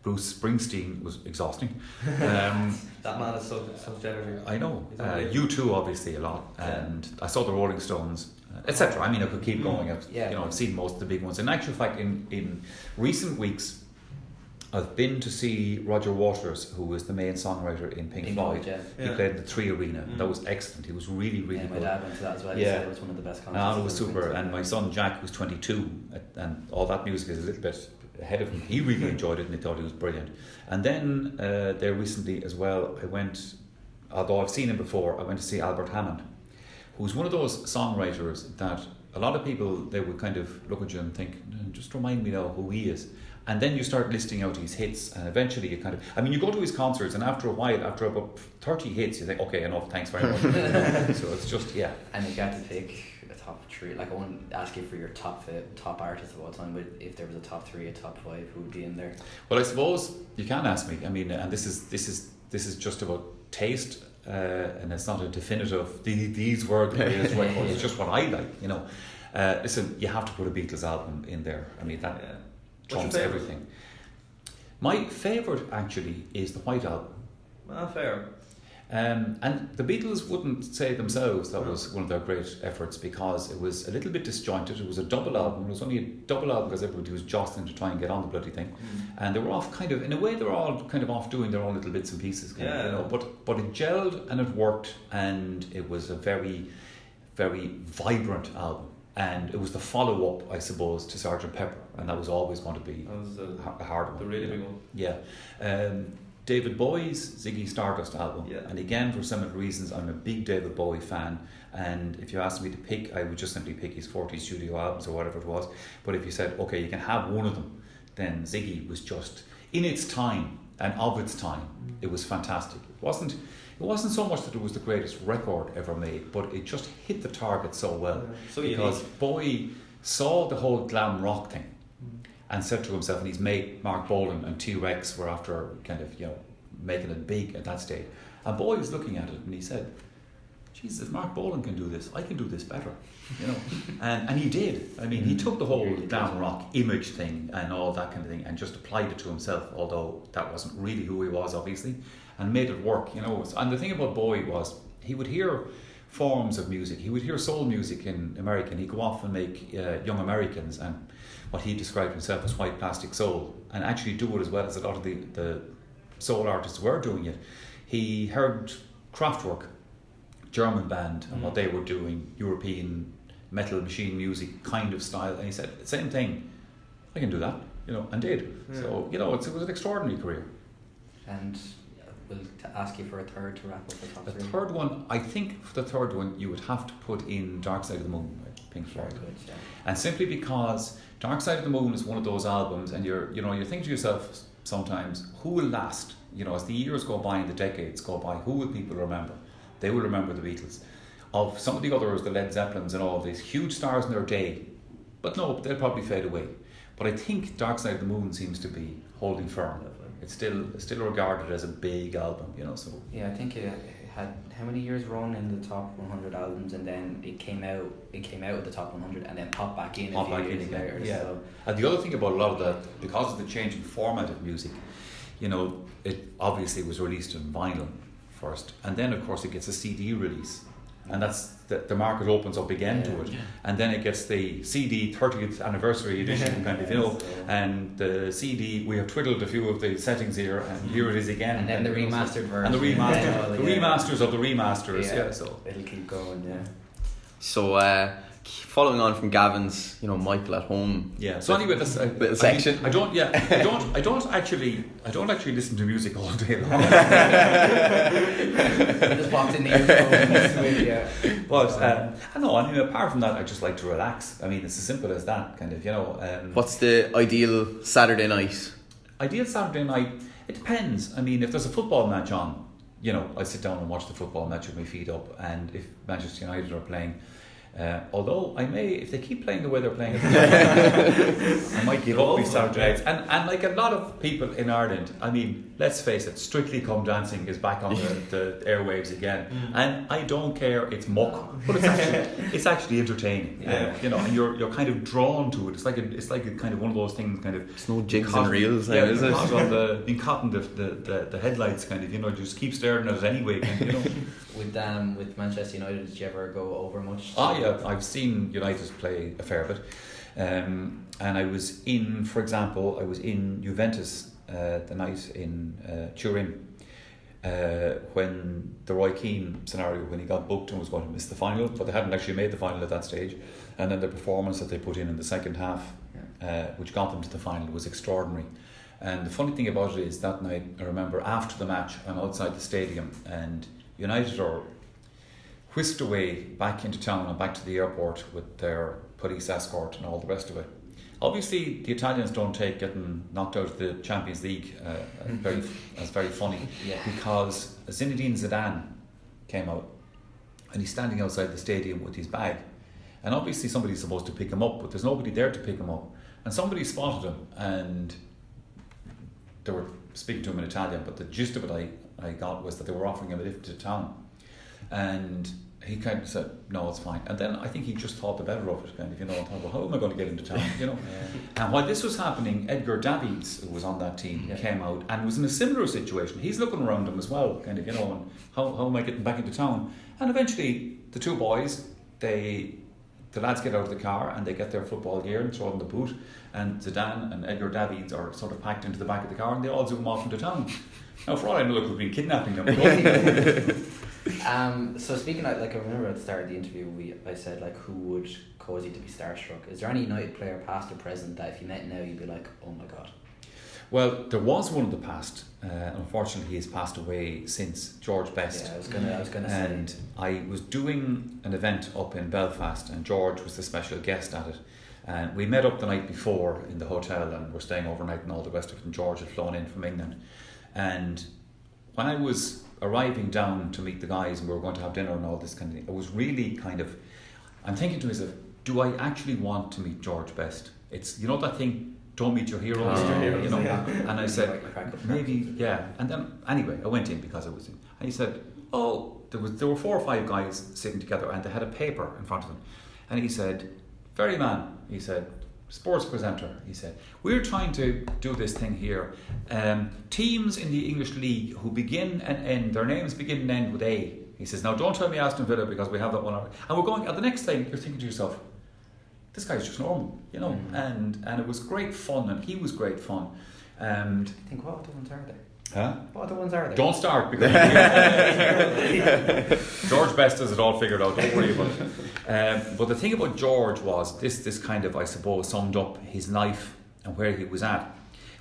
Bruce Springsteen was exhausting. That man is so generous. I know. U2 obviously a lot, and I saw the Rolling Stones, etc. I mean, I could keep going. I've seen most of the big ones. In actual fact, in recent weeks, I've been to see Roger Waters, who was the main songwriter in Pink Floyd. He played in the 3 Arena. That was excellent. He was really, really good. My dad went to that as well. He said it was one of the best concerts. It was super. And my son Jack was 22, and all that music is a little bit ahead of him. He really enjoyed it and he thought it was brilliant. And then there recently as well, I went, although I've seen him before, I went to see Albert Hammond, who's one of those songwriters that a lot of people, they would kind of look at you and think, just remind me now who he is. And then you start listing out his hits, and eventually you kind of, I mean, you go to his concerts, and after a while, after about 30 hits, you think, okay, enough, thanks very much. So it's just, And you got to pick a top 3. Like, I won't ask you for your top artists of all time, but if there was a top 3, a top 5, who would be in there? Well, I suppose you can ask me. I mean, and this is just about taste, and it's not a definitive. These were the greatest records. It's just what I like, you know. Listen, you have to put a Beatles album in there. I mean that. Trumps everything. My favourite actually is the White Album. Fair. And the Beatles wouldn't say themselves that was one of their great efforts, because it was a little bit disjointed. It was a double album. It was only a double album because everybody was jostling to try and get on the bloody thing. And they were off kind of, in a way, they were all kind of off doing their own little bits and pieces. Kind of, you know, but it gelled and it worked, and it was a very, very vibrant album. And it was the follow-up, I suppose, to Sgt. Pepper, and that was always going to be a hard one. The really big one. Yeah. David Bowie's Ziggy Stardust album. Yeah. And again, for some of the reasons, I'm a big David Bowie fan, and if you asked me to pick, I would just simply pick his 40 studio albums or whatever it was. But if you said, okay, you can have one of them, then Ziggy was just, in its time and of its time, it was fantastic. It wasn't so much that it was the greatest record ever made, but it just hit the target so well. So because Bowie saw the whole glam rock thing and said to himself, and his mate Mark Bolan and T-Rex were after kind of, you know, making it big at that stage. And Bowie was looking at it and he said, Jesus, if Mark Bolan can do this, I can do this better. You know, and he did. I mean, he took the whole glam rock image thing and all that kind of thing and just applied it to himself, although that wasn't really who he was, obviously, and made it work. You know, and the thing about Bowie was he would hear forms of music. He would hear soul music in America, and he'd go off and make Young Americans and what he described himself as white plastic soul, and actually do it as well as a lot of the soul artists were doing it. He heard Kraftwerk, German band, and what they were doing, European metal machine music kind of style, and he said, same thing, I can do that, you know, and did. So, you know, it was an extraordinary career. And we'll ask you for a third to wrap up the top three. The third one, I think for the third one, you would have to put in Dark Side of the Moon by Pink Floyd. Very good, yeah. And simply because Dark Side of the Moon is one of those albums, and you're thinking to yourself sometimes, who will last? You know, as the years go by and the decades go by, who will people remember? They will remember the Beatles. Of some of the others, the Led Zeppelins and all these huge stars in their day, but no, they'll probably fade away. But I think Dark Side of the Moon seems to be holding firm. It's still regarded as a big album, you know. So yeah, I think it had how many years run in the top 100 albums, and then it came out of the top 100 and then popped back in a few years later. Yeah. So. And the other thing about a lot of that, because of the changing format of music, you know, it obviously was released in vinyl first, and then of course it gets a CD release, and that's the market opens up again to it, and then it gets the CD 30th anniversary edition kind of, you know, and the CD, we have twiddled a few of the settings here, and here it is again, and then the remastered version, and the remasters of the remasters, so it'll keep going. So following on from Gavin's, you know, Michael at home. Yeah. So anyway, this little section. I don't actually listen to music all day long. Just walked in the earphones. But I mean, apart from that, I just like to relax. I mean, it's as simple as that, kind of, you know. What's the ideal Saturday night? Ideal Saturday night, it depends. I mean, if there's a football match on, you know, I sit down and watch the football match with my feet up, and if Manchester United are playing, although I may, if they keep playing the way they're playing at the moment, I might give up these Saturday nights. And like a lot of people in Ireland, I mean, let's face it, Strictly Come Dancing is back on the airwaves again, and I don't care, it's muck, but it's actually entertaining. You know, and you're kind of drawn to it. It's like a kind of one of those things, kind of. It's no jigs and reels, is it? Being caught in the headlights, kind of, you know, just keep staring at it anyway, kind of, you know. With Manchester United, did you ever go over much? Oh yeah, I've seen United play a fair bit, and I was in, for example, Juventus the night in Turin when the Roy Keane scenario, when he got booked and was going to miss the final, but they hadn't actually made the final at that stage, and then the performance that they put in the second half, which got them to the final, was extraordinary. And the funny thing about it is that night, I remember after the match, I'm outside the stadium and United are whisked away back into town and back to the airport with their police escort and all the rest of it. Obviously, the Italians don't take getting knocked out of the Champions League as very funny, because Zinedine Zidane came out and he's standing outside the stadium with his bag, and obviously somebody's supposed to pick him up, but there's nobody there to pick him up, and somebody spotted him and they were speaking to him in Italian, but the gist of it I got was that they were offering him a lift to town, and he kind of said, no, it's fine. And then I think he just thought the better of it, kind of, and thought, well, how am I going to get into town, And while this was happening, Edgar Davies, who was on that team, came out and was in a similar situation. He's looking around him as well, kind of, and how am I getting back into town? And eventually, the two boys, the lads get out of the car and they get their football gear and throw it in the boot, and Zidane and Edgar Davies are sort of packed into the back of the car and they all zoom off into town. Now, for all I know, it would be kidnapping them. So speaking of, I remember at the start of the interview, I said, who would cause you to be starstruck? Is there any United player, past or present, that if you met now, you'd be like, oh my God? Well, there was one in the past. Unfortunately, he has passed away since, George Best. Yeah, I was gonna say. And I was doing an event up in Belfast, and George was the special guest at it. And we met up the night before in the hotel, and we're staying overnight and all the rest of it. And George had flown in from England. And when I was arriving down to meet the guys, and we were going to have dinner and all this kind of thing, I was really I'm thinking to myself, do I actually want to meet George Best? It's, that thing, don't meet your heroes, And I said, maybe, yeah. And then, anyway, I went in because I was in. And he said, there were 4 or 5 guys sitting together, and they had a paper in front of them. And he said, Ferryman, he said, sports presenter, he said, we're trying to do this thing here. Teams in the English League who begin and end, their names begin and end with A. He says, now don't tell me Aston Villa because we have that one. And we're going, at the next thing, you're thinking to yourself, this guy's just normal, and it was great fun, and he was great fun. I think, what other ones are there? Huh? What other ones are there? Don't start, because George Best has it all figured out, don't worry about it. But the thing about George was this kind of, I suppose, summed up his life and where he was at.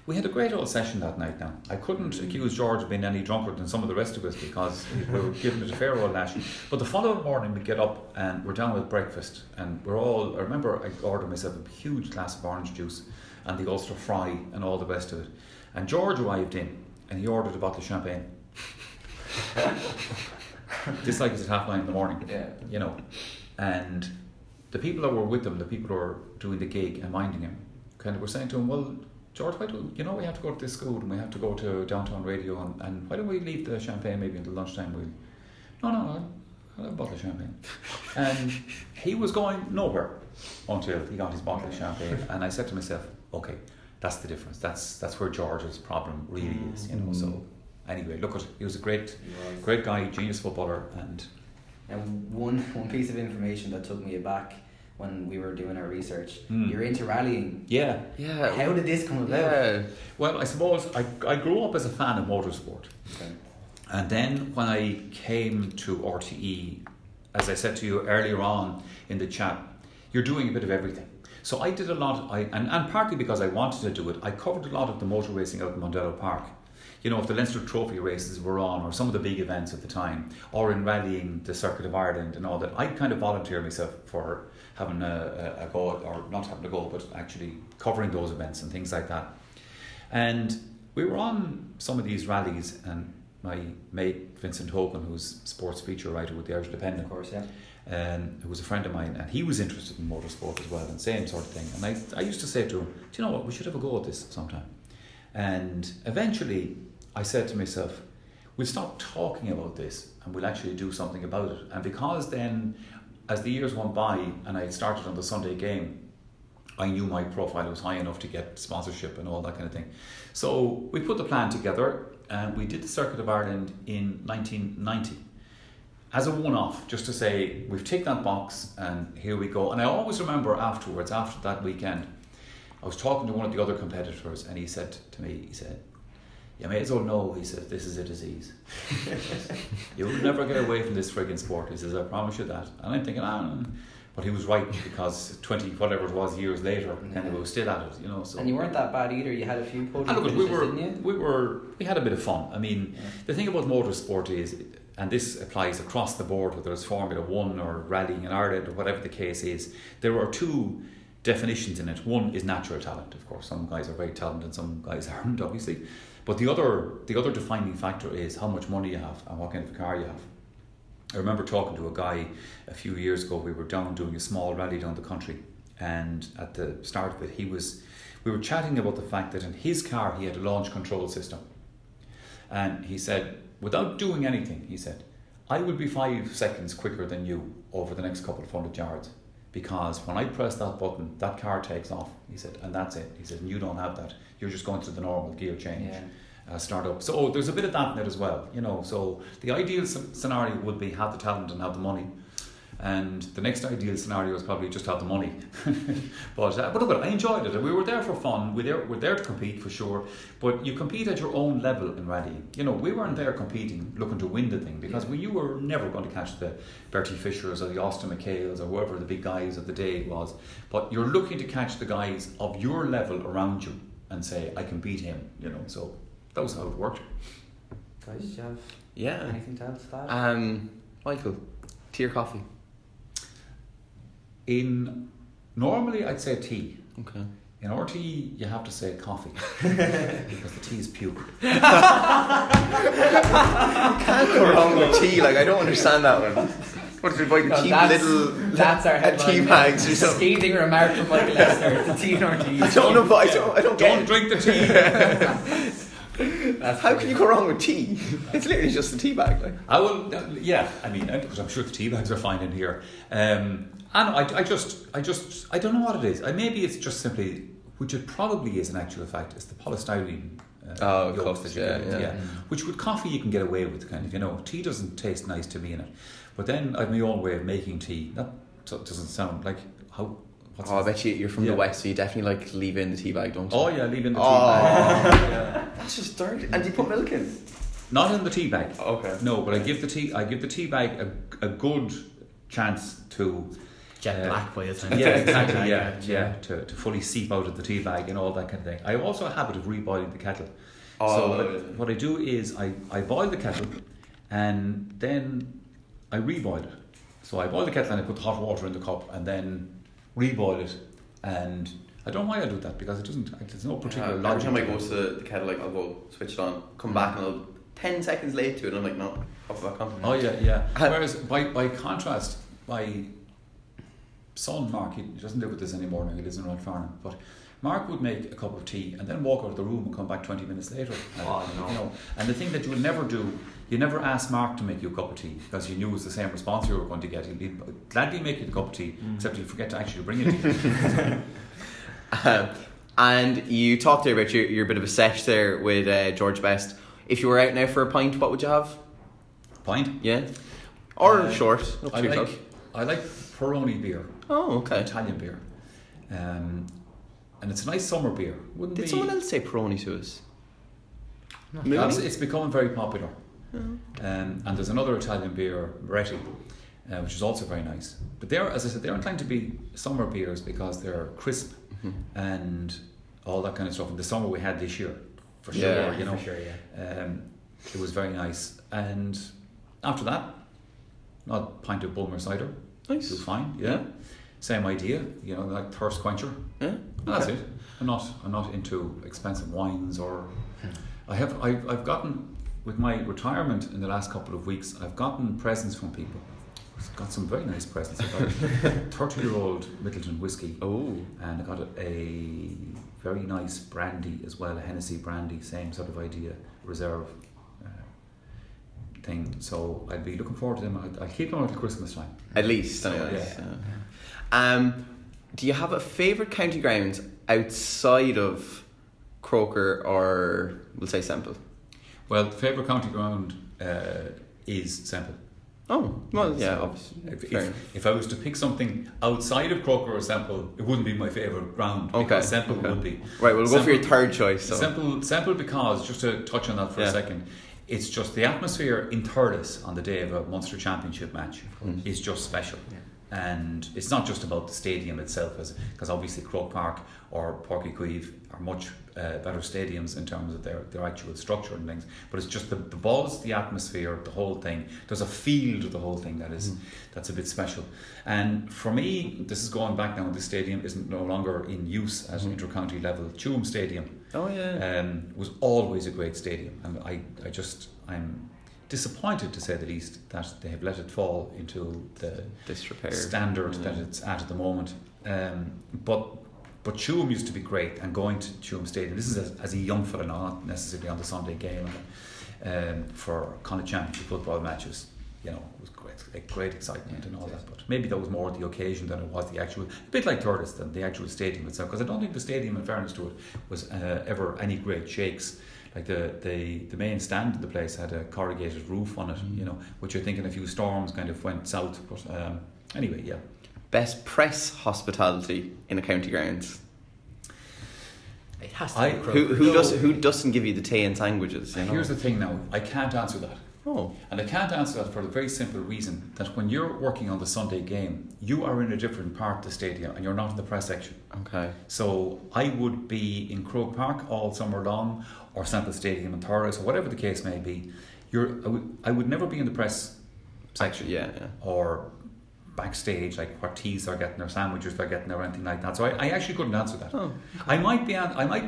We had a great old session that night now. I couldn't accuse George of being any drunker than some of the rest of us because we were giving it a fair old lash. But the following morning we get up and we're down with breakfast, and I remember I ordered myself a huge glass of orange juice and the Ulster fry and all the rest of it. And George arrived in and he ordered a bottle of champagne. Just like it's at 9:30 in the morning, And the people that were with him, the people who were doing the gig and minding him, kind of were saying to him, well, George, why don't we have to go to this school and we have to go to downtown radio and why don't we leave the champagne maybe until lunchtime? No, I'll have a bottle of champagne. And he was going nowhere until he got his bottle of champagne. And I said to myself, okay, that's the difference. That's where George's problem really is, So anyway, he was a great guy, genius footballer. And one piece of information that took me aback when we were doing our research, you're into rallying. Yeah. How did this come about? Yeah. Well, I suppose I grew up as a fan of motorsport. Okay. And then when I came to RTE, as I said to you earlier on in the chat, you're doing a bit of everything. So I did a lot, and partly because I wanted to do it, I covered a lot of the motor racing out in Mondello Park. If the Leinster Trophy races were on, or some of the big events at the time, or in rallying the Circuit of Ireland and all that, I'd kind of volunteer myself for having a go, or not having a go, but actually covering those events and things like that. And we were on some of these rallies, and my mate Vincent Hogan, who's sports feature writer with the Irish Independent, of course, who was a friend of mine, and he was interested in motorsport as well, and same sort of thing. And I used to say to him, do you know what, we should have a go at this sometime. And eventually I said to myself, we'll stop talking about this and we'll actually do something about it. And because then, as the years went by and I started on the Sunday game, I knew my profile was high enough to get sponsorship and all that kind of thing. So we put the plan together and we did the Circuit of Ireland in 1990 as a one-off, just to say we've ticked that box and here we go. And I always remember afterwards, after that weekend, I was talking to one of the other competitors and he said to me, you may as well know, he said, this is a disease. You'll never get away from this frigging sport. He says, I promise you that. And I'm thinking, but he was right, because 20, whatever it was, years later, kind of, we were still at it, So. And you weren't that bad either. You had a few podium finishes, didn't you? We had a bit of fun. I mean, the thing about motorsport is, and this applies across the board, whether it's Formula 1 or rallying in Ireland or whatever the case is, there are two definitions in it. One is natural talent, of course. Some guys are very talented and some guys aren't, obviously. But the other defining factor is how much money you have and what kind of a car you have. I remember talking to a guy a few years ago. We were down doing a small rally down the country, and at the start of it, we were chatting about the fact that in his car he had a launch control system. And he said, without doing anything, he said, I will be 5 seconds quicker than you over the next couple of 100 yards, because when I press that button, that car takes off. He said, and that's it. He said, and you don't have that. You're just going through the normal gear change. Start up. So there's a bit of that in it as well, you know. So the ideal scenario would be have the talent and have the money, and the next ideal scenario is probably just have the money. but look, I enjoyed it, and we were there for fun. We're there to compete for sure, but you compete at your own level in rallying. You know, we weren't there competing looking to win the thing, because you were never going to catch the Bertie Fishers or the Austin McHales or whoever the big guys of the day was. But you're looking to catch the guys of your level around you and say, I can beat him. You know, so that was how it worked. Guys, do you have anything to add to that? Michael, tea or coffee? Normally I'd say tea. Okay. In our tea, you have to say coffee because the tea is puke. You can't go wrong with tea. Like, I don't understand that one. What is it, like cheap little that's our headline, tea bags or something? Scathing remark from Michael Lyster. The tea in our tea. I don't know, but I don't get Don't drink the tea. How can you go wrong with tea? It's literally just a tea bag. Like. I will. Yeah, I mean, because I'm sure the tea bags are fine in here. And I don't know what it is. Maybe it's just simply, which it probably is in actual fact, it's the polystyrene yolks that you get. Which with coffee you can get away with, kind of. You know, tea doesn't taste nice to me in it. But then I have my own way of making tea. That doesn't sound like how. I bet you're from the West, so you definitely like leave in the tea bag, don't you? Oh yeah, leave in the tea bag. That's just dirty. And do you put milk in? Not in the tea bag. Okay. No, but I give the tea bag a good chance to jet black by the time. Yeah, exactly. Yeah. To fully seep out of the tea bag and all that kind of thing. I have also a habit of reboiling the kettle. So what I do is I boil the kettle and then I reboil it. So I boil the kettle and I put the hot water in the cup and then reboil it, and I don't know why I do that, because there's no particular logic. Every time I go to the kettle, like I'll go switch it on, come back, and I'll 10 seconds late to it, and I'm like, no, pop it back on. Oh yeah. Whereas by contrast, my son Mark, he doesn't live with us anymore now, he lives in Rathfarnham, but Mark would make a cup of tea and then walk out of the room and come back 20 minutes later. You know, and the thing that you would never do, you never ask Mark to make you a cup of tea, because you knew it was the same response you were going to get. He'd gladly make you the cup of tea, except he'd forget to actually bring it to you. And you talked there about your bit of a sesh there with George Best. If you were out now for a pint, what would you have? Pint? Yeah. Or short. I like Peroni beer. Oh, okay. Italian beer. And it's a nice summer beer. Did someone else say Peroni to us? It's becoming very popular. And there's another Italian beer, Moretti, which is also very nice. But they're, as I said, they're inclined to be summer beers because they're crisp and all that kind of stuff. In the summer we had this year, for sure, you know. For sure, yeah. It was very nice. And after that, a pint of Bulmer cider. Nice. It was fine, yeah. Same idea, you know, like thirst quencher. Yeah. That's it. I'm not into expensive wines or. I've gotten, with my retirement in the last couple of weeks, I've gotten presents from people. I've got some very nice presents. I got a 30-year-old Middleton whiskey. Oh. And I got a very nice brandy as well, a Hennessy brandy, same sort of idea, reserve thing. So I'd be looking forward to them. I'll keep them until Christmas time. At least, anyway. Yeah. Do you have a favourite county ground outside of Croker or, we'll say, Semple? Well, favourite county ground is Semple. Oh, well, yeah, obviously. If I was to pick something outside of Croker or Semple, it wouldn't be my favourite ground, because Semple would be. Right, we'll go for your third choice. So. Semple because, just to touch on that for a second, it's just the atmosphere in Thurles on the day of a Munster Championship match is just special. Yeah. And it's not just about the stadium itself, because obviously Croke Park or Páirc Uí Chaoimh are much better stadiums in terms of their actual structure and things, but it's just the buzz, the atmosphere, the whole thing. There's a feel to the whole thing that's a bit special. And for me, this is going back now, this stadium isn't no longer in use at inter-county level. Tuam Stadium was always a great stadium, and I'm disappointed, to say the least, that they have let it fall into the disrepair standard that it's at the moment. But Tuam used to be great, and going to Tuam Stadium, this is as a young fella now, not necessarily on the Sunday game, for Connacht Championship football matches. it was great excitement and all that. But maybe that was more the occasion than it was the actual, a bit like Thurles, than the actual stadium itself. Because I don't think the stadium, in fairness to it, was ever any great shakes. Like the main stand in the place had a corrugated roof on it, which I think in a few storms kind of went south. But anyway, yeah. Best press hospitality in a county grounds. It has to be who doesn't give you the tea and sandwiches? Here's the thing now, I can't answer that. Oh. And I can't answer that for the very simple reason that when you're working on the Sunday game, you are in a different part of the stadium and you're not in the press section. Okay. So I would be in Croke Park all summer long, or Sample Stadium in Thurles, or whatever the case may be. I would never be in the press section. Yeah. Or backstage, like what teas they're getting, or sandwiches they're getting, or anything like that. So I actually couldn't answer that. Oh, okay. I might be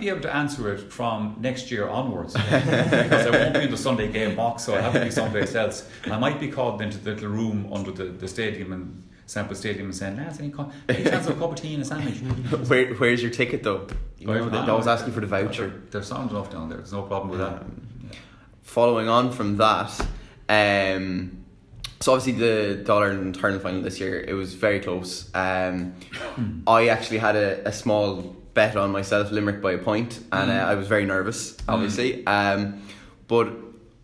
able to answer it from next year onwards because I won't be in the Sunday game box, so I have to be someplace else. I might be called into the little room under the stadium and Sample Stadium and saying, lads, any chance of a cup of tea and a sandwich? Where's your ticket though? They always ask you for the voucher. They're sound enough down there. There's no problem with that. Following on from that, so obviously the All-Ireland hurling final this year, it was very close. I actually had a small bet on myself, Limerick by a point, and I was very nervous, obviously. But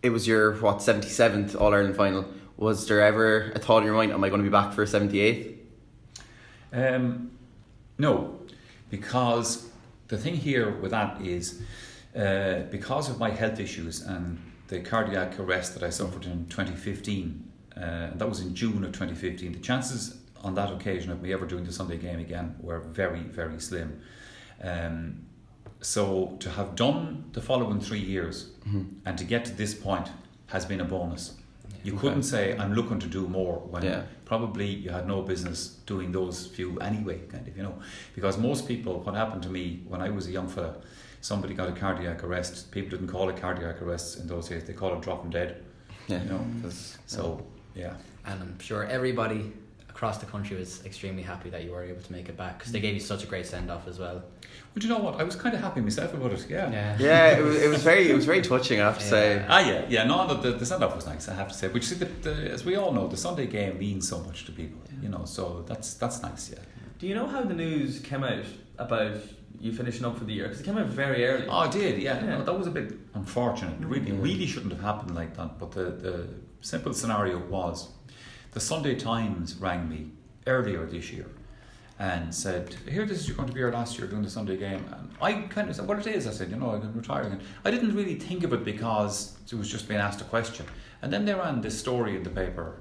it was your 77th All-Ireland final. Was there ever a thought in your mind, am I going to be back for a 78th? No, because the thing here with that is because of my health issues and the cardiac arrest that I suffered in 2015, that was in June of 2015, the chances on that occasion of me ever doing the Sunday game again were very, very slim. So to have done the following 3 years and to get to this point has been a bonus. You couldn't say I'm looking to do more when probably you had no business doing those few anyway, kind of, because most people, what happened to me when I was a young fella, somebody got a cardiac arrest. People didn't call it cardiac arrests in those days, they called it dropping dead. Yeah. And I'm sure everybody across the country was extremely happy that you were able to make it back, because they gave you such a great send-off as well. But you know what? I was kind of happy myself about it. Yeah. It was very touching, I have to say. No, the send-off was nice, I have to say. Which, as we all know, the Sunday game means so much to people. So that's nice. Yeah. Do you know how the news came out about you finishing up for the year? Because it came out very early. Oh, it did. Yeah. No, that was a bit unfortunate. It really shouldn't have happened like that. But the simple scenario was, the Sunday Times rang me earlier this year and said, this is going to be your last year doing the Sunday game. And I kind of said, well, it is. I said, I'm retiring. And I didn't really think of it because it was just being asked a question. And then they ran this story in the paper,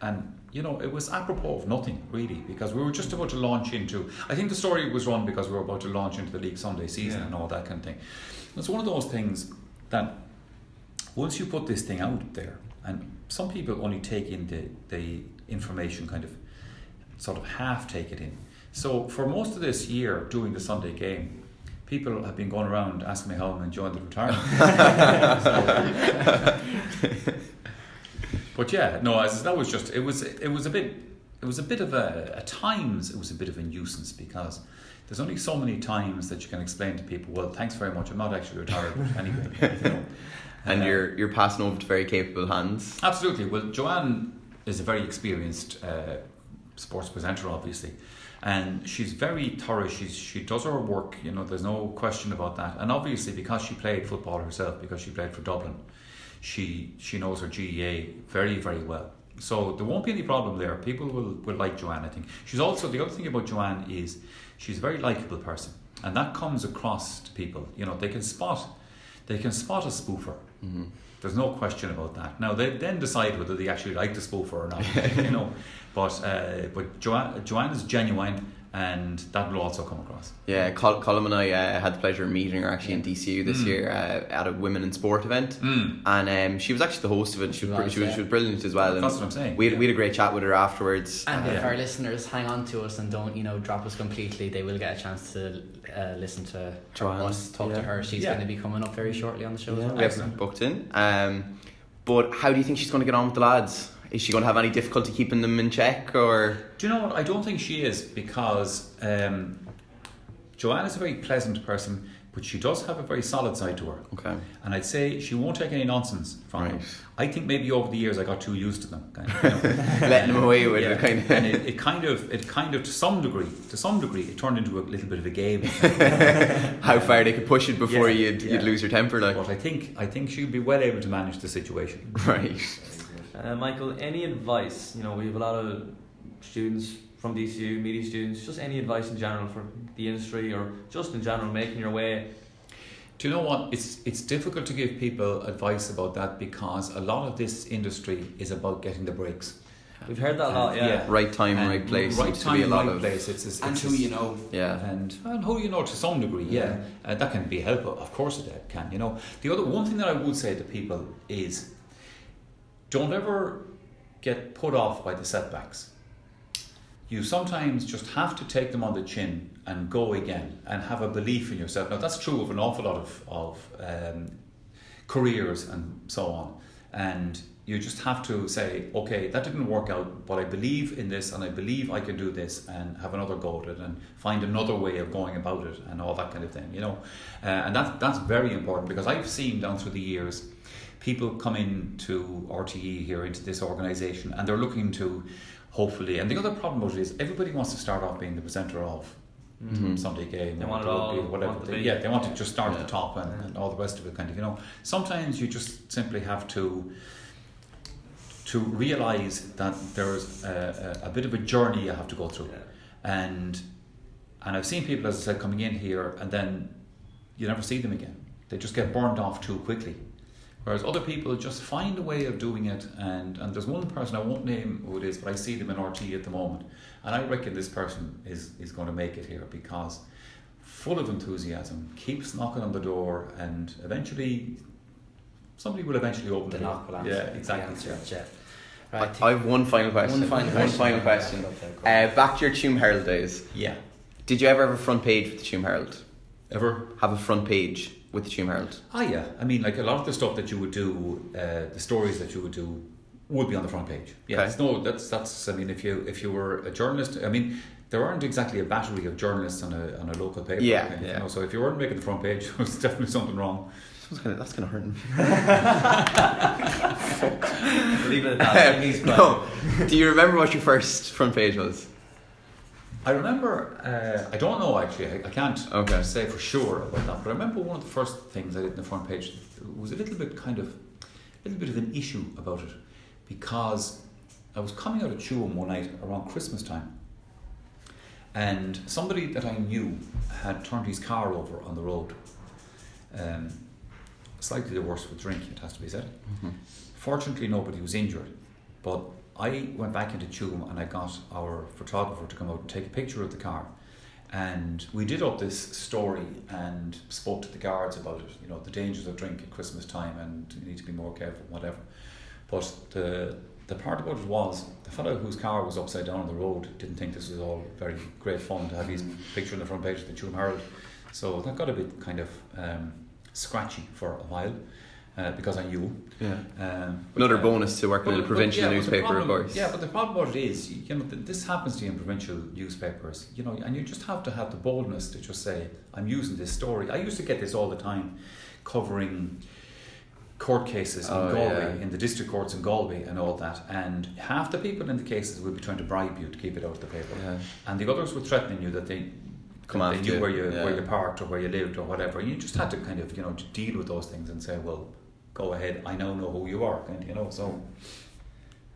and it was apropos of nothing really, because we were just about to launch into, I think the story was run because we were about to launch into the League Sunday season and all that kind of thing. It's one of those things that once you put this thing out there, and some people only take in the information kind of sort of half take it in. So for most of this year doing the Sunday game, people have been going around asking me how I'm enjoying the retirement. But that was just, it was a bit of at times it was a bit of a nuisance, because there's only so many times that you can explain to people, well, thanks very much, I'm not actually retired, but anyway. And you're passing over to very capable hands. Absolutely. Well, Joanne is a very experienced sports presenter, obviously, and she's very thorough. She does her work. There's no question about that. And obviously, because she played football herself, because she played for Dublin, she knows her GEA very, very well. So there won't be any problem there. People will like Joanne, I think. She's also, the other thing about Joanne is she's a very likeable person, and that comes across to people. They can spot a spoofer. Mm-hmm. There's no question about that. Now they then decide whether they actually like the spoofer or not. But Joanne is genuine, and that will also come across. Yeah, Colm and I had the pleasure of meeting her actually in DCU this year at a women in sport event, and she was actually the host of it. She was brilliant as well. That's what I'm saying. We had a great chat with her afterwards. And if our listeners hang on to us and don't drop us completely, they will get a chance to listen to us talk to her. She's going to be coming up very shortly on the show. We have it booked in. But how do you think she's going to get on with the lads? Is she going to have any difficulty keeping them in check, or? Do you know what? I don't think she is, because Joanne is a very pleasant person. but she does have a very solid side to her. Okay. And I'd say she won't take any nonsense from them. I think maybe over the years I got too used to them, kind of, letting them away with it, kind of. And it kind of to some degree, it turned into a little bit of a game. How far they could push it before you'd lose your temper, like. But I think she'd be well able to manage the situation. Right. Michael, any advice? We have a lot of students from DCU, media students, just any advice in general for the industry or just in general making your way? Do you know what? It's difficult to give people advice about that because a lot of this industry is about getting the breaks. We've heard that a lot, yeah. Right time, right place. Right time, right place. It's who you know. Yeah. And who you know to some degree, yeah. That can be helpful. Of course it can, The other one thing that I would say to people is don't ever get put off by the setbacks. You sometimes just have to take them on the chin and go again and have a belief in yourself. Now that's true of an awful lot of careers and so on. And you just have to say, okay, that didn't work out, but I believe in this and I believe I can do this and have another go at it and find another way of going about it and all that kind of thing, And that's very important because I've seen down through the years people come into RTE here, into this organisation, and they're looking to hopefully, and the other problem with it is everybody wants to start off being the presenter of Sunday Game, they want it all, whatever. They want to just start at the top and all the rest of it, kind of. Sometimes you just simply have to realise that there's a bit of a journey you have to go through, and I've seen people, as I said, coming in here and then you never see them again. They just get burned off too quickly. Whereas other people just find a way of doing it, and there's one person, I won't name who it is, but I see them in RT at the moment, and I reckon this person is going to make it here because full of enthusiasm, keeps knocking on the door, and eventually somebody will eventually open the door. Yeah, exactly. Right, I have one final question. One final question. Back to your Tuam Herald days. Yeah. Did you ever have a front page with the Tuam Herald? Ever? Have a front page with the Tuam Herald? Yeah. I mean, like a lot of the stuff that you would do, the stories that you would do, would be on the front page. Yeah. Okay. No, that's. I mean, if you were a journalist, I mean, there aren't exactly a battery of journalists on a local paper. Yeah. So if you weren't making the front page, there was definitely something wrong. That's gonna hurt him. Leave it at that. No. Do you remember what your first front page was? I remember. I don't know actually. I can't say for sure about that. But I remember one of the first things I did in the front page was a little bit of an issue about it, because I was coming out of Tuam one night around Christmas time, and somebody that I knew had turned his car over on the road. Slightly the worse with drink, it has to be said. Mm-hmm. Fortunately, nobody was injured, but I went back into Tuam and I got our photographer to come out and take a picture of the car, and we did up this story and spoke to the guards about it, the dangers of drink at Christmas time and you need to be more careful, whatever. But the part about it was the fellow whose car was upside down on the road didn't think this was all very great fun to have his picture on the front page of the Tuam Herald, so that got a bit kind of scratchy for a while. Because I knew. Yeah. Another bonus to working in a provincial newspaper, of course. Yeah, but the problem about it is, this happens to you in provincial newspapers, and you just have to have the boldness to just say, I'm using this story. I used to get this all the time, covering court cases in Galway, in the district courts in Galway and all that, and half the people in the cases would be trying to bribe you to keep it out of the paper, and the others were threatening you that they knew where you parked or where you lived or whatever. And you just had to kind of to deal with those things and say, well, go ahead, I now know who you are, and so.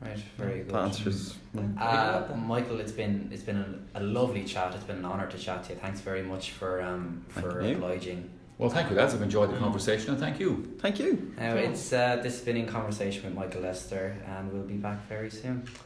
Right, very good. Answers. Michael, it's been a lovely chat. It's been an honour to chat to you. Thanks very much for obliging. Well, thank you, lads. I've enjoyed the conversation, and thank you. Thank you. Now, this has been In Conversation with Michael Lyster, and we'll be back very soon.